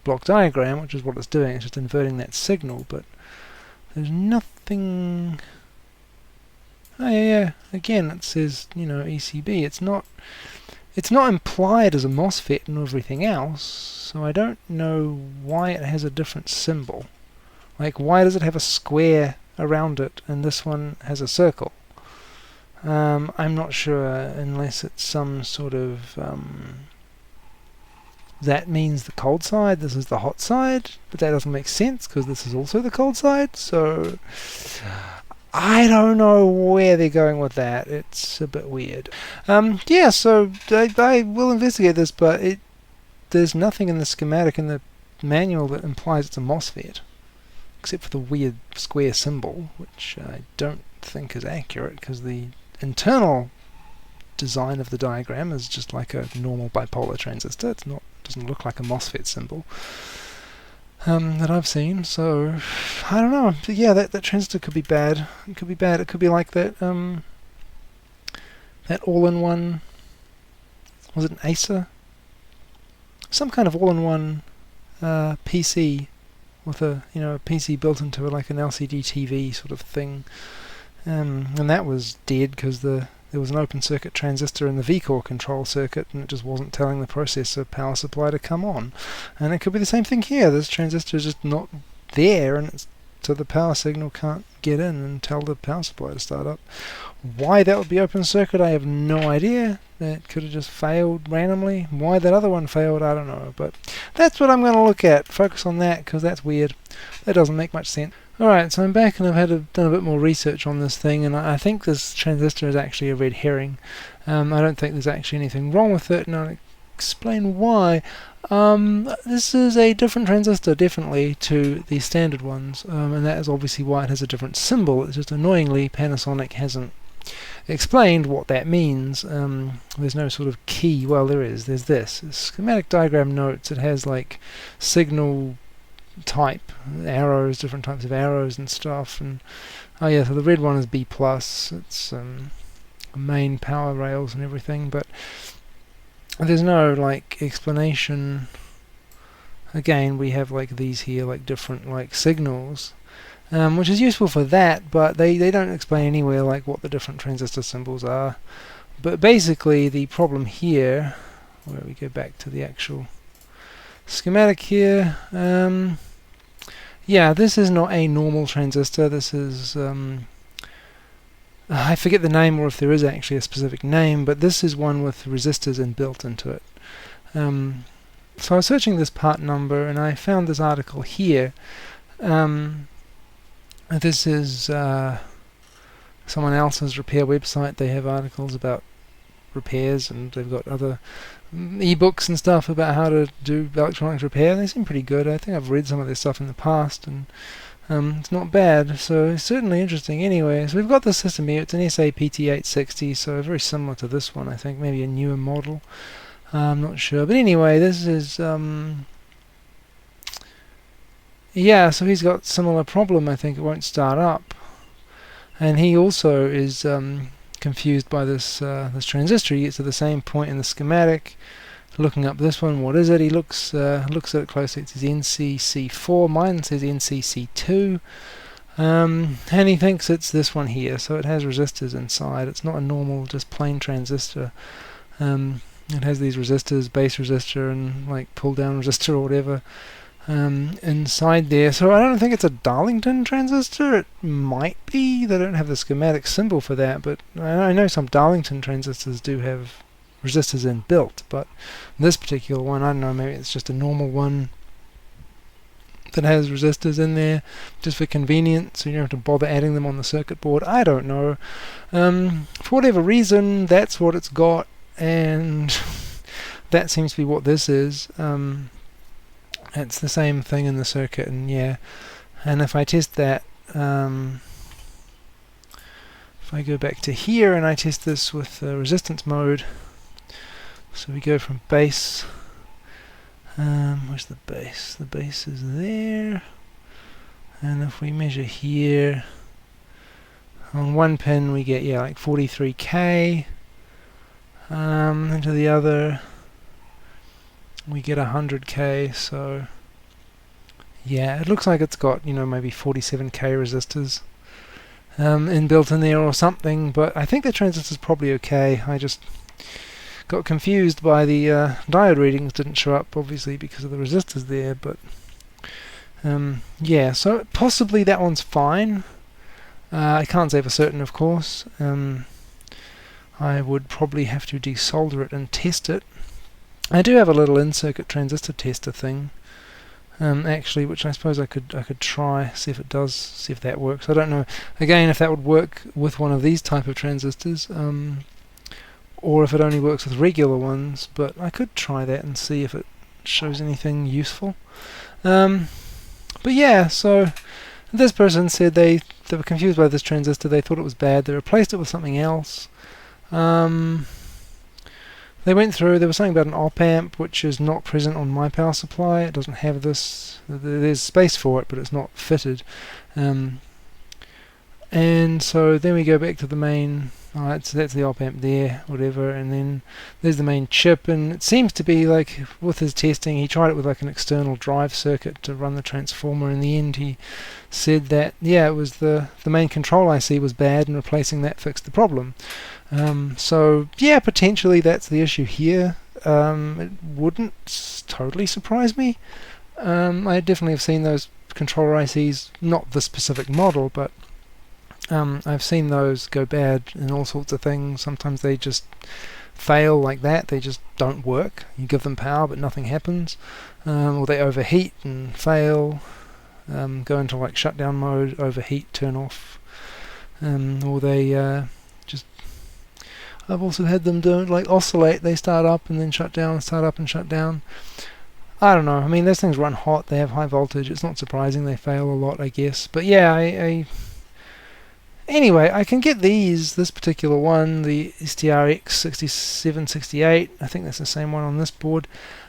block diagram, which is what it's doing. It's just inverting that signal, but there's nothing... Oh yeah. Again, it says, you know, ECB. It's not implied as a MOSFET and everything else, so I don't know why it has a different symbol. Like, why does it have a square around it and this one has a circle? I'm not sure, unless it's some sort of... that means the cold side, this is the hot side, but that doesn't make sense because this is also the cold side, so I don't know where they're going with that. It's a bit weird. Yeah, so I will investigate this, but there's nothing in the schematic in the manual that implies it's a MOSFET, except for the weird square symbol, which I don't think is accurate because the internal design of the diagram is just like a normal bipolar transistor. Doesn't look like a MOSFET symbol that I've seen, so I don't know. But yeah, that transistor could be bad. It could be bad. It could be like that that all-in-one, was it an Acer? Some kind of all-in-one PC with a PC built into it, like an LCD TV sort of thing, and that was dead because there was an open circuit transistor in the V-core control circuit, and it just wasn't telling the processor power supply to come on. And it could be the same thing here. This transistor is just not there, and so the power signal can't get in and tell the power supply to start up. Why that would be open circuit, I have no idea. That could have just failed randomly. Why that other one failed, I don't know. But that's what I'm going to look at. Focus on that, because that's weird. That doesn't make much sense. Alright, so I'm back and I've done a bit more research on this thing, and I think this transistor is actually a red herring. I don't think there's actually anything wrong with it, and I'll explain why. This is a different transistor, definitely, to the standard ones, and that is obviously why it has a different symbol. It's just annoyingly Panasonic hasn't explained what that means. There's no sort of key. Well, there is. There's this. Schematic diagram notes. It has like signal type arrows, different types of arrows and stuff. And oh yeah, so the red one is B+. It's main power rails and everything, but there's no like explanation. Again, we have like these here, like different like signals, which is useful for that, but they don't explain anywhere like what the different transistor symbols are. But basically the problem here, where we go back to the actual schematic here, yeah, this is not a normal transistor. This is I forget the name, or if there is actually a specific name, but this is one with resistors inbuilt into it. So I was searching this part number and I found this article here. This is someone else's repair website. They have articles about repairs, and they've got other ebooks and stuff about how to do electronics repair. They seem pretty good. I think I've read some of their stuff in the past, and it's not bad, so it's certainly interesting. Anyway, so we've got this system here. It's an SA-PT460, so very similar to this one, I think, maybe a newer model. I'm not sure, but anyway, this is yeah, so he's got similar problem. I think it won't start up, and he also is confused by this this transistor. He gets to the same point in the schematic, looking up this one. What is it? He looks at it closely. It says NCC4. Mine says NCC2, and he thinks it's this one here. So it has resistors inside. It's not a normal, just plain transistor. It has these resistors, base resistor and like pull down resistor or whatever, inside there. So I don't think it's a Darlington transistor. It might be. They don't have the schematic symbol for that, but I know some Darlington transistors do have resistors inbuilt, but this particular one, I don't know, maybe it's just a normal one that has resistors in there just for convenience, so you don't have to bother adding them on the circuit board. I don't know. For whatever reason, that's what it's got, and that seems to be what this is. It's the same thing in the circuit, and yeah, and if I test that, if I go back to here and I test this with resistance mode, so we go from base, where's the base? The base is there, and if we measure here, on one pin we get, yeah, like 43k, into the other we get 100k, so yeah, it looks like it's got, you know, maybe 47k resistors inbuilt in there or something, but I think the transistor's probably okay. I just got confused by the diode readings didn't show up, obviously because of the resistors there, but yeah, so possibly that one's fine. I can't say for certain, of course. I would probably have to desolder it and test it. I do have a little in-circuit transistor tester thing, actually, which I suppose I could try, see if it does, see if that works. I don't know, again, if that would work with one of these type of transistors, or if it only works with regular ones, but I could try that and see if it shows anything useful. But yeah, so this person said they were confused by this transistor. They thought it was bad. They replaced it with something else. They went through, there was something about an op-amp which is not present on my power supply. It doesn't have this, there's space for it, but it's not fitted. And so then we go back to the main, alright, so that's the op-amp there, whatever, and then there's the main chip, and it seems to be like, with his testing, he tried it with like an external drive circuit to run the transformer. In the end he said that, yeah, it was the main control IC was bad, and replacing that fixed the problem. So yeah, potentially that's the issue here. It wouldn't totally surprise me. I definitely have seen those controller ICs, not the specific model, but I've seen those go bad in all sorts of things. Sometimes they just fail like that, they just don't work. You give them power but nothing happens, or they overheat and fail. go into like shutdown mode, overheat, turn off, or they just. I've also had them do like oscillate. They start up and then shut down, start up and shut down. I don't know. I mean, those things run hot. They have high voltage. It's not surprising they fail a lot, I guess. But yeah, anyway, I can get this particular one, the STRX6768. I think that's the same one on this board.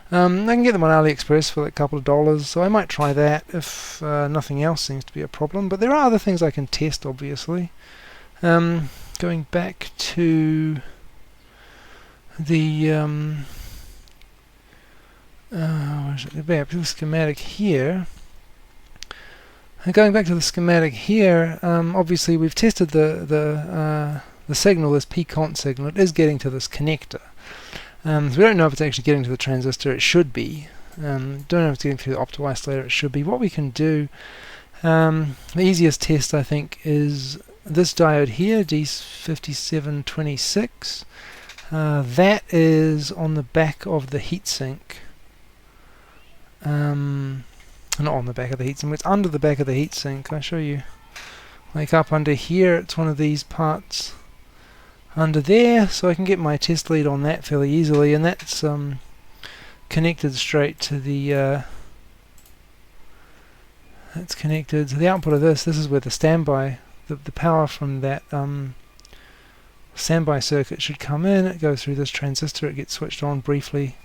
I can get them on AliExpress for like a couple of dollars, so I might try that if nothing else seems to be a problem. But there are other things I can test, obviously. Going back to the back to the schematic here. And going back to the schematic here, obviously we've tested the signal, this P-cont signal. It is getting to this connector. So we don't know if it's actually getting to the transistor. It should be. Don't know if it's getting through the opto-isolator. It should be. What we can do, the easiest test I think is this diode here, D5726. That is on the back of the heatsink. Not on the back of the heatsink, it's under the back of the heatsink. I'll show you. Like up under here, it's one of these parts under there, so I can get my test lead on that fairly easily, and that's connected straight to the that's connected to the output of this. This is where the standby, the power from that standby circuit should come in. It goes through this transistor, it gets switched on briefly.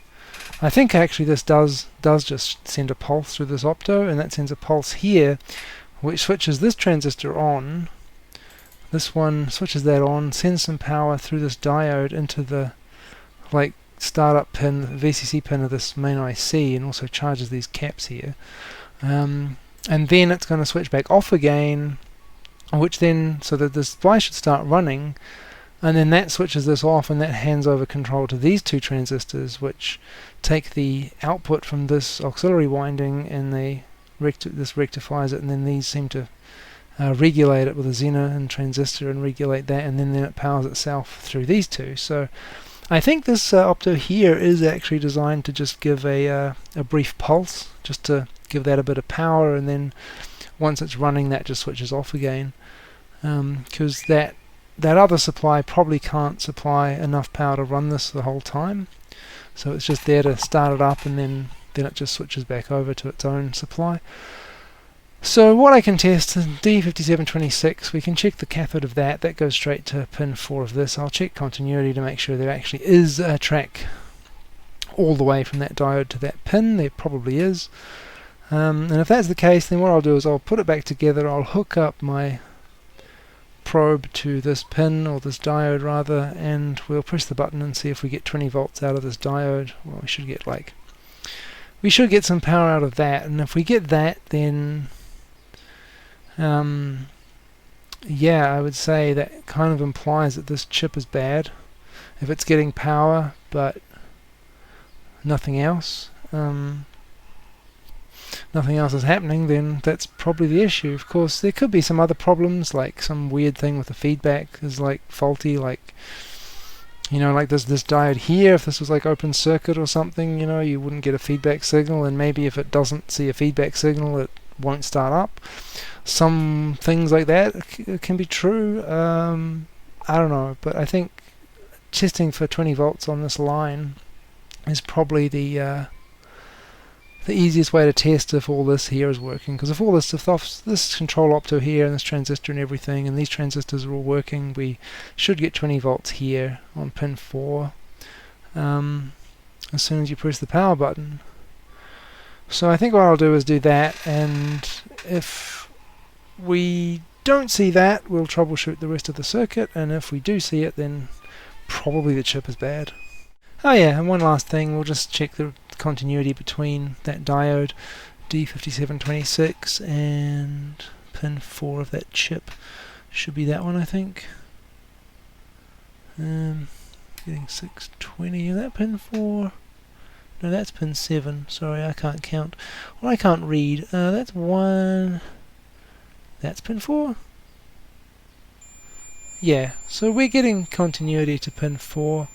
I think actually this does just send a pulse through this opto, and that sends a pulse here which switches this transistor on. This one switches that on, sends some power through this diode into the like startup pin, the VCC pin of this main IC, and also charges these caps here. And then it's going to switch back off again, which then, so that this device should start running, and then that switches this off, and that hands over control to these two transistors, which take the output from this auxiliary winding, and this rectifies it, and then these seem to regulate it with a Zener and transistor and regulate that, and then it powers itself through these two. So I think this opto here is actually designed to just give a brief pulse, just to give that a bit of power, and then once it's running that just switches off again, because that other supply probably can't supply enough power to run this the whole time, so it's just there to start it up, and then it just switches back over to its own supply. So what I can test is D5726. We can check the cathode of that goes straight to pin 4 of this. I'll check continuity to make sure there actually is a track all the way from that diode to that pin. There probably is, and if that's the case, then what I'll do is I'll put it back together. I'll hook up my probe to this pin, or this diode rather, and we'll press the button and see if we get 20 volts out of this diode. Well, we should get some power out of that, and if we get that, then yeah, I would say that kind of implies that this chip is bad. If it's getting power but nothing else is happening, then that's probably the issue. Of course, there could be some other problems, like some weird thing with the feedback is like faulty, like, you know, like this diode here. If this was like open circuit or something, you know, you wouldn't get a feedback signal, and maybe if it doesn't see a feedback signal, it won't start up. Some things like that can be true. I don't know, but I think testing for 20 volts on this line is probably the easiest way to test if all this here is working. Because if this control opto here and this transistor and everything, and these transistors are all working, we should get 20 volts here on pin 4 as soon as you press the power button. So I think what I'll do is do that, and if we don't see that, we'll troubleshoot the rest of the circuit, and if we do see it, then probably the chip is bad. Oh yeah, and one last thing, we'll just check the continuity between that diode D5726 and pin 4 of that chip. Should be that one, I think. Getting 620, is that pin 4? No, that's pin 7. Sorry, I can't count. Well, I can't read. That's 1. That's pin 4? Yeah, so we're getting continuity to pin 4.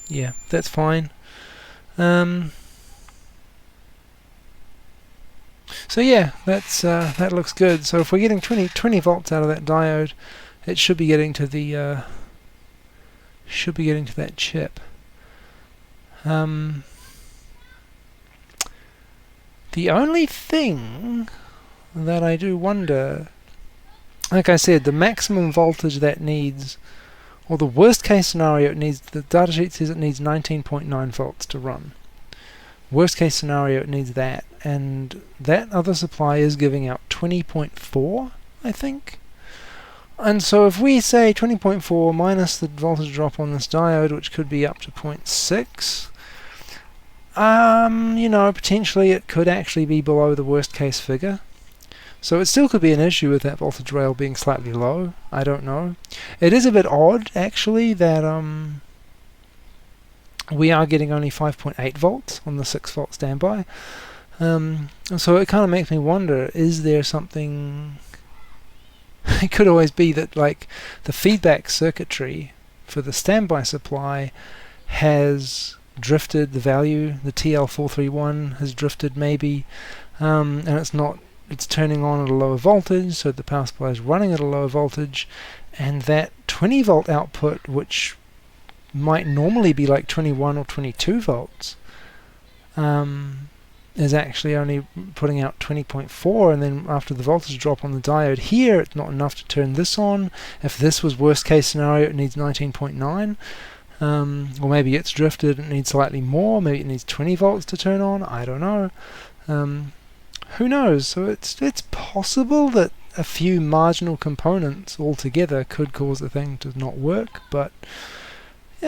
Yeah, that's fine. So yeah, that looks good. So if we're getting 20 volts out of that diode, it should be getting to the that chip. The only thing that I do wonder, like I said, the maximum voltage that needs, or the worst case scenario, it needs, the datasheet says it needs 19.9 volts to run. Worst case scenario, it needs that, and that other supply is giving out 20.4, I think. And so if we say 20.4 minus the voltage drop on this diode, which could be up to 0.6, you know, potentially it could actually be below the worst case figure. So it still could be an issue with that voltage rail being slightly low. I don't know. It is a bit odd, actually, that we are getting only 5.8 volts on the 6 volt standby. So it kind of makes me wonder, is there something... It could always be that, like, the feedback circuitry for the standby supply has drifted, the value, the TL431 has drifted maybe, and it's turning on at a lower voltage, so the power supply is running at a lower voltage, and that 20 volt output, which might normally be like 21 or 22 volts, is actually only putting out 20.4, and then after the voltage drop on the diode here, it's not enough to turn this on. If this was worst case scenario, it needs 19.9, or maybe it's drifted and it needs slightly more, maybe it needs 20 volts to turn on, I don't know. Who knows? So it's possible that a few marginal components altogether could cause the thing to not work, but I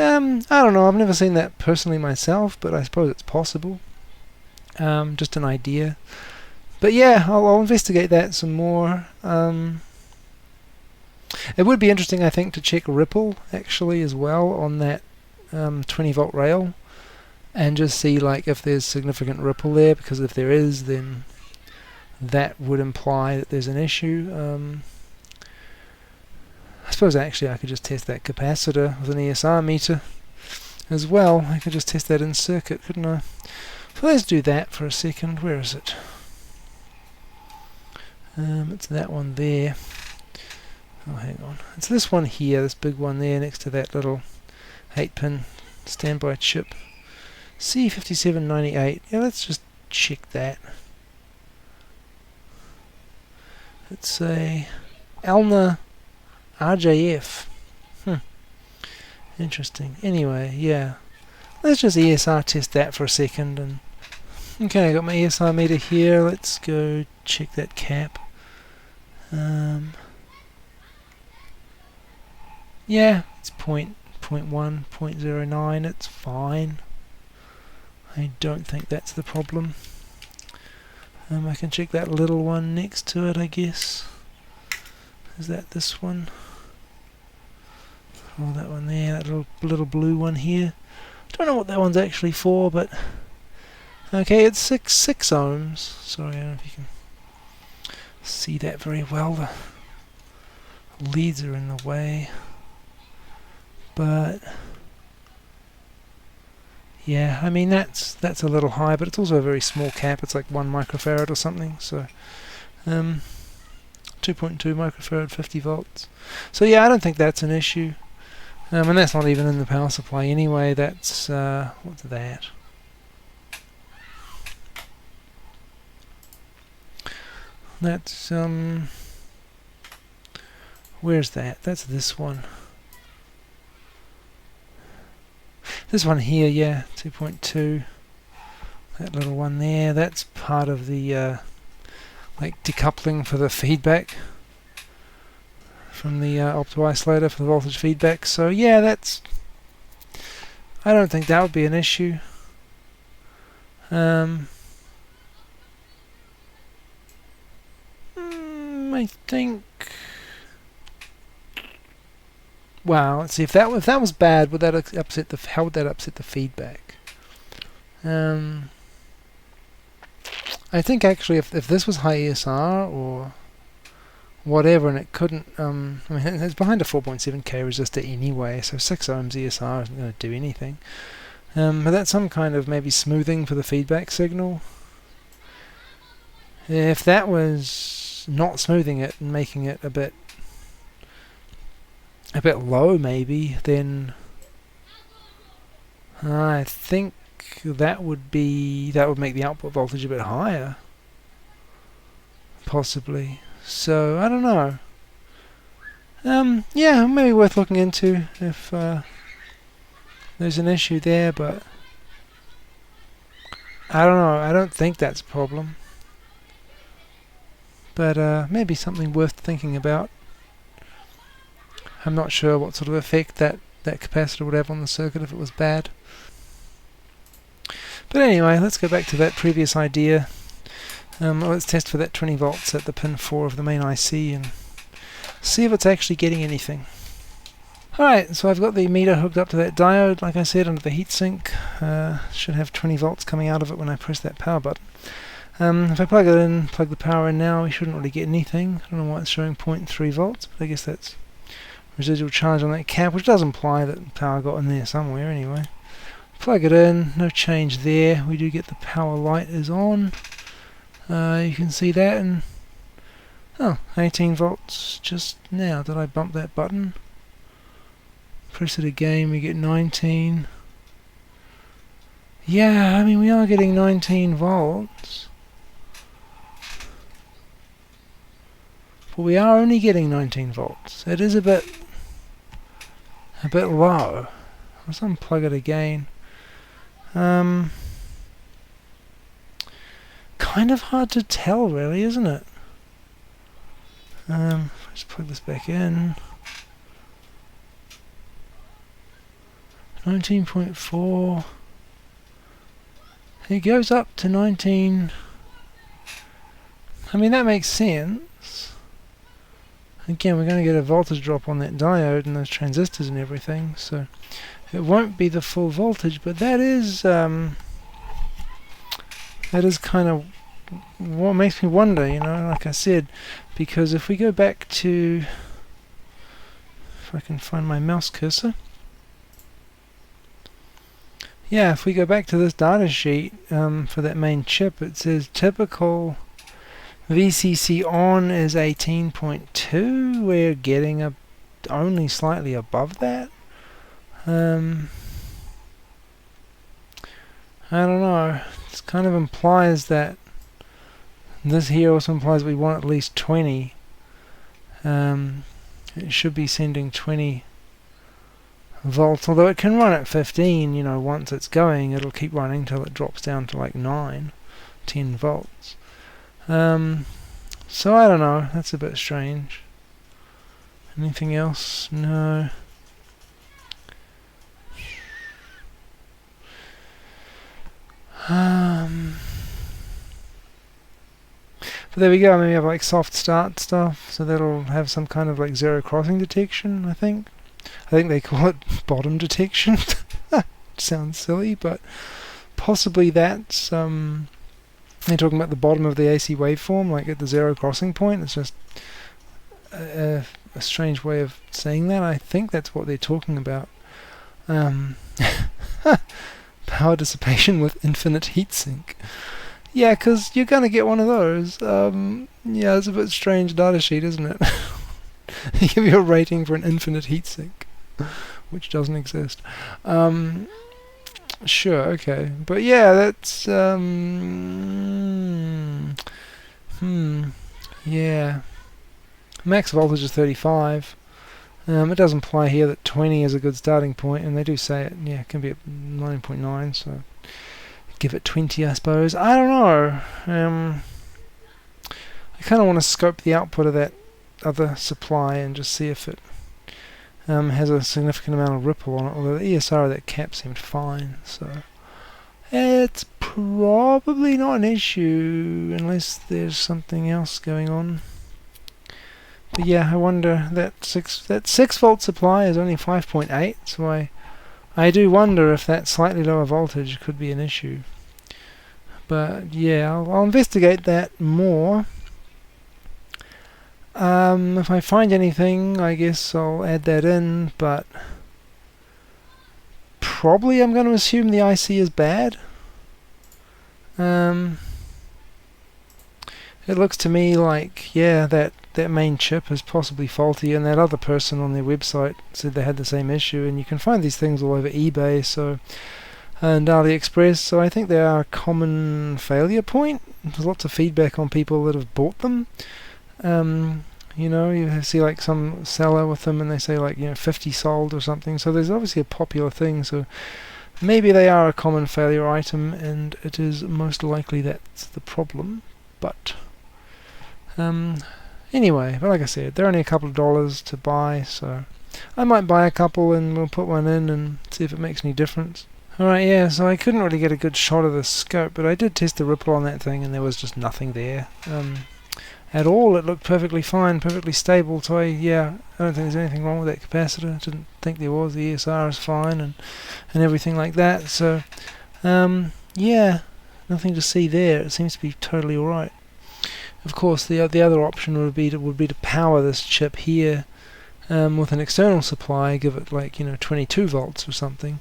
don't know, I've never seen that personally myself, but I suppose it's possible. Just an idea. But yeah, I'll investigate that some more. It would be interesting, I think, to check ripple actually as well on that 20 volt rail, and just see like if there's significant ripple there, because if there is, then that would imply that there's an issue. I suppose actually I could just test that capacitor with an ESR meter as well. I could just test that in circuit, couldn't I? So let's do that for a second. Where is it? It's that one there. Oh, hang on. It's this one here, this big one there, next to that little 8-pin standby chip. C5798. Yeah, let's just check that. It's a Alna RJF. Interesting. Anyway, yeah. Let's just ESR test that for a second. And okay, I got my ESR meter here. Let's go check that cap. Yeah, it's 0.1, 0.09. It's fine. I don't think that's the problem. I can check that little one next to it, I guess. Is that this one? Oh, that one there, that little blue one here. Don't know what that one's actually for, but okay, it's 6 ohms. Sorry, I don't know if you can see that very well. The leads are in the way, but yeah, I mean that's a little high, but it's also a very small cap. It's like 1 microfarad or something. So 2.2 microfarad, 50 volts. So yeah, I don't think that's an issue. And that's not even in the power supply anyway. That's what's that? That's where's that? That's this one. This one here, yeah, 2.2. That little one there, that's part of the like decoupling for the feedback from the opto-isolator for the voltage feedback. So yeah, that's... I don't think that would be an issue. I think... Wow, let's see, if that was bad, would that upset the... How would that upset the feedback? I think actually if this was high ESR or whatever, and it couldn't, I mean, it's behind a 4.7k resistor anyway, so 6 ohms ESR isn't going to do anything. But that's some kind of maybe smoothing for the feedback signal. If that was not smoothing it and making it a bit low maybe, then I think that would make the output voltage a bit higher, possibly. So I don't know. Yeah, maybe worth looking into if there's an issue there, but I don't know. I don't think that's a problem, but maybe something worth thinking about. I'm not sure what sort of effect that capacitor would have on the circuit if it was bad. But anyway, let's go back to that previous idea. Let's test for that 20 volts at the pin 4 of the main IC and see if it's actually getting anything. Alright, so I've got the meter hooked up to that diode, like I said, under the heatsink. Should have 20 volts coming out of it when I press that power button. If I plug the power in now, we shouldn't really get anything. I don't know why it's showing 0.3 volts, but I guess that's residual charge on that cap, which does imply that power got in there somewhere anyway. Plug it in, no change there. We do get the power light is on. You can see that, and 18 volts just now. Did I bump that button? Press it again, we get 19. Yeah, I mean, we are getting 19 volts. But we are only getting 19 volts. It is a bit low. Let's unplug it again. Kind of hard to tell, really, isn't it? Let's plug this back in. 19.4. It goes up to 19. I mean, that makes sense. Again, we're going to get a voltage drop on that diode and those transistors and everything, so it won't be the full voltage, but that is kind of what makes me wonder, you know, like I said, because if we go back to, if I can find my mouse cursor, yeah, if we go back to this data sheet for that main chip, it says typical VCC on is 18.2. We're getting only slightly above that. I don't know. It kind of implies that this here also implies we want at least 20. It should be sending 20 volts, although it can run at 15, you know, once it's going, it'll keep running till it drops down to like 10 volts. So I don't know, that's a bit strange. Anything else? No. But there we go, maybe we have like soft start stuff, so that'll have some kind of like zero crossing detection, I think. I think they call it bottom detection. Sounds silly, but possibly that's they're talking about the bottom of the AC waveform, like at the zero crossing point. It's just a strange way of saying that. I think that's what they're talking about. Power dissipation with infinite heatsink. Yeah, because you're going to get one of those. Yeah, it's a bit strange data sheet, isn't it? They give you a rating for an infinite heatsink, which doesn't exist. Sure, okay. But yeah, that's... yeah. Max voltage is 35. It does imply here that 20 is a good starting point, and they do say it, yeah, it can be at 9.9, so give it 20, I suppose. I don't know. I kind of want to scope the output of that other supply and just see if it has a significant amount of ripple on it, although the ESR of that cap seemed fine, so it's probably not an issue unless there's something else going on. But yeah, I wonder, that 6 volt supply is only 5.8, so I do wonder if that slightly lower voltage could be an issue. But yeah, I'll investigate that more. If I find anything, I guess I'll add that in, but probably I'm going to assume the IC is bad. It looks to me like, yeah, that main chip is possibly faulty, and that other person on their website said they had the same issue, and you can find these things all over eBay and AliExpress, so I think they are a common failure point. There's lots of feedback on people that have bought them. You know, you see like some seller with them and they say like, 50 sold or something, so there's obviously a popular thing, so maybe they are a common failure item and it is most likely that's the problem. But anyway, but like I said, they're only a couple of dollars to buy, so I might buy a couple and we'll put one in and see if it makes any difference. Alright, yeah, so I couldn't really get a good shot of the scope, but I did test the ripple on that thing and there was just nothing there at all. It looked perfectly fine, perfectly stable, so I don't think there's anything wrong with that capacitor. I didn't think there was. The ESR is fine and everything like that, so yeah, nothing to see there. It seems to be totally alright. Of course, the other option would be to power this chip here with an external supply, give it like 22 volts or something.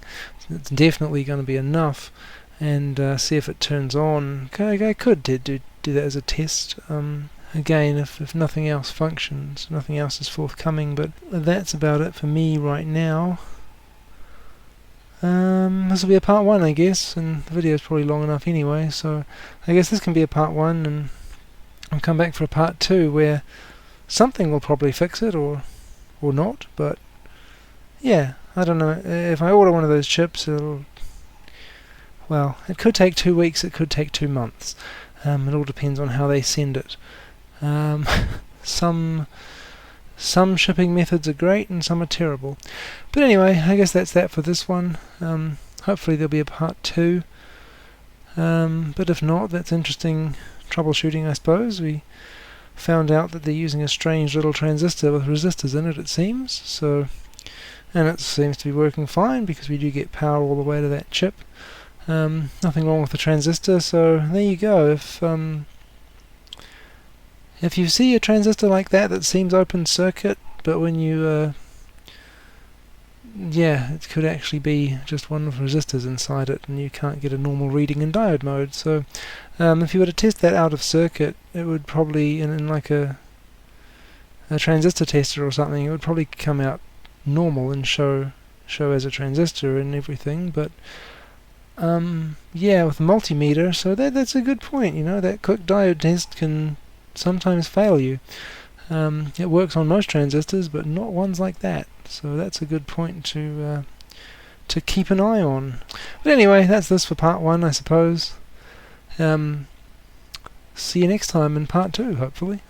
It's definitely going to be enough, and see if it turns on. I could do that as a test. Again, if nothing else functions, nothing else is forthcoming. But that's about it for me right now. This will be a part 1, I guess, and the video is probably long enough anyway, so I guess this can be a part 1, and I'll come back for a part 2 where something will probably fix it, or not, but yeah, I don't know. If I order one of those chips, it could take 2 weeks, it could take 2 months. It all depends on how they send it. Some shipping methods are great and some are terrible. But anyway, I guess that's that for this one. Hopefully there'll be a part 2. But if not, that's interesting troubleshooting, I suppose. We found out that they're using a strange little transistor with resistors in it, it seems. So, and it seems to be working fine because we do get power all the way to that chip. Nothing wrong with the transistor, so there you go. If you see a transistor like that seems open circuit, but when you it could actually be just one of the resistors inside it and you can't get a normal reading in diode mode. So if you were to test that out of circuit, it would probably, in like a transistor tester or something, it would probably come out normal and show as a transistor and everything. But with the multimeter, so that's a good point. That quick diode test can sometimes fail you. It works on most transistors, but not ones like that. So that's a good point to keep an eye on. But anyway, that's this for part 1, I suppose. See you next time in part 2, hopefully.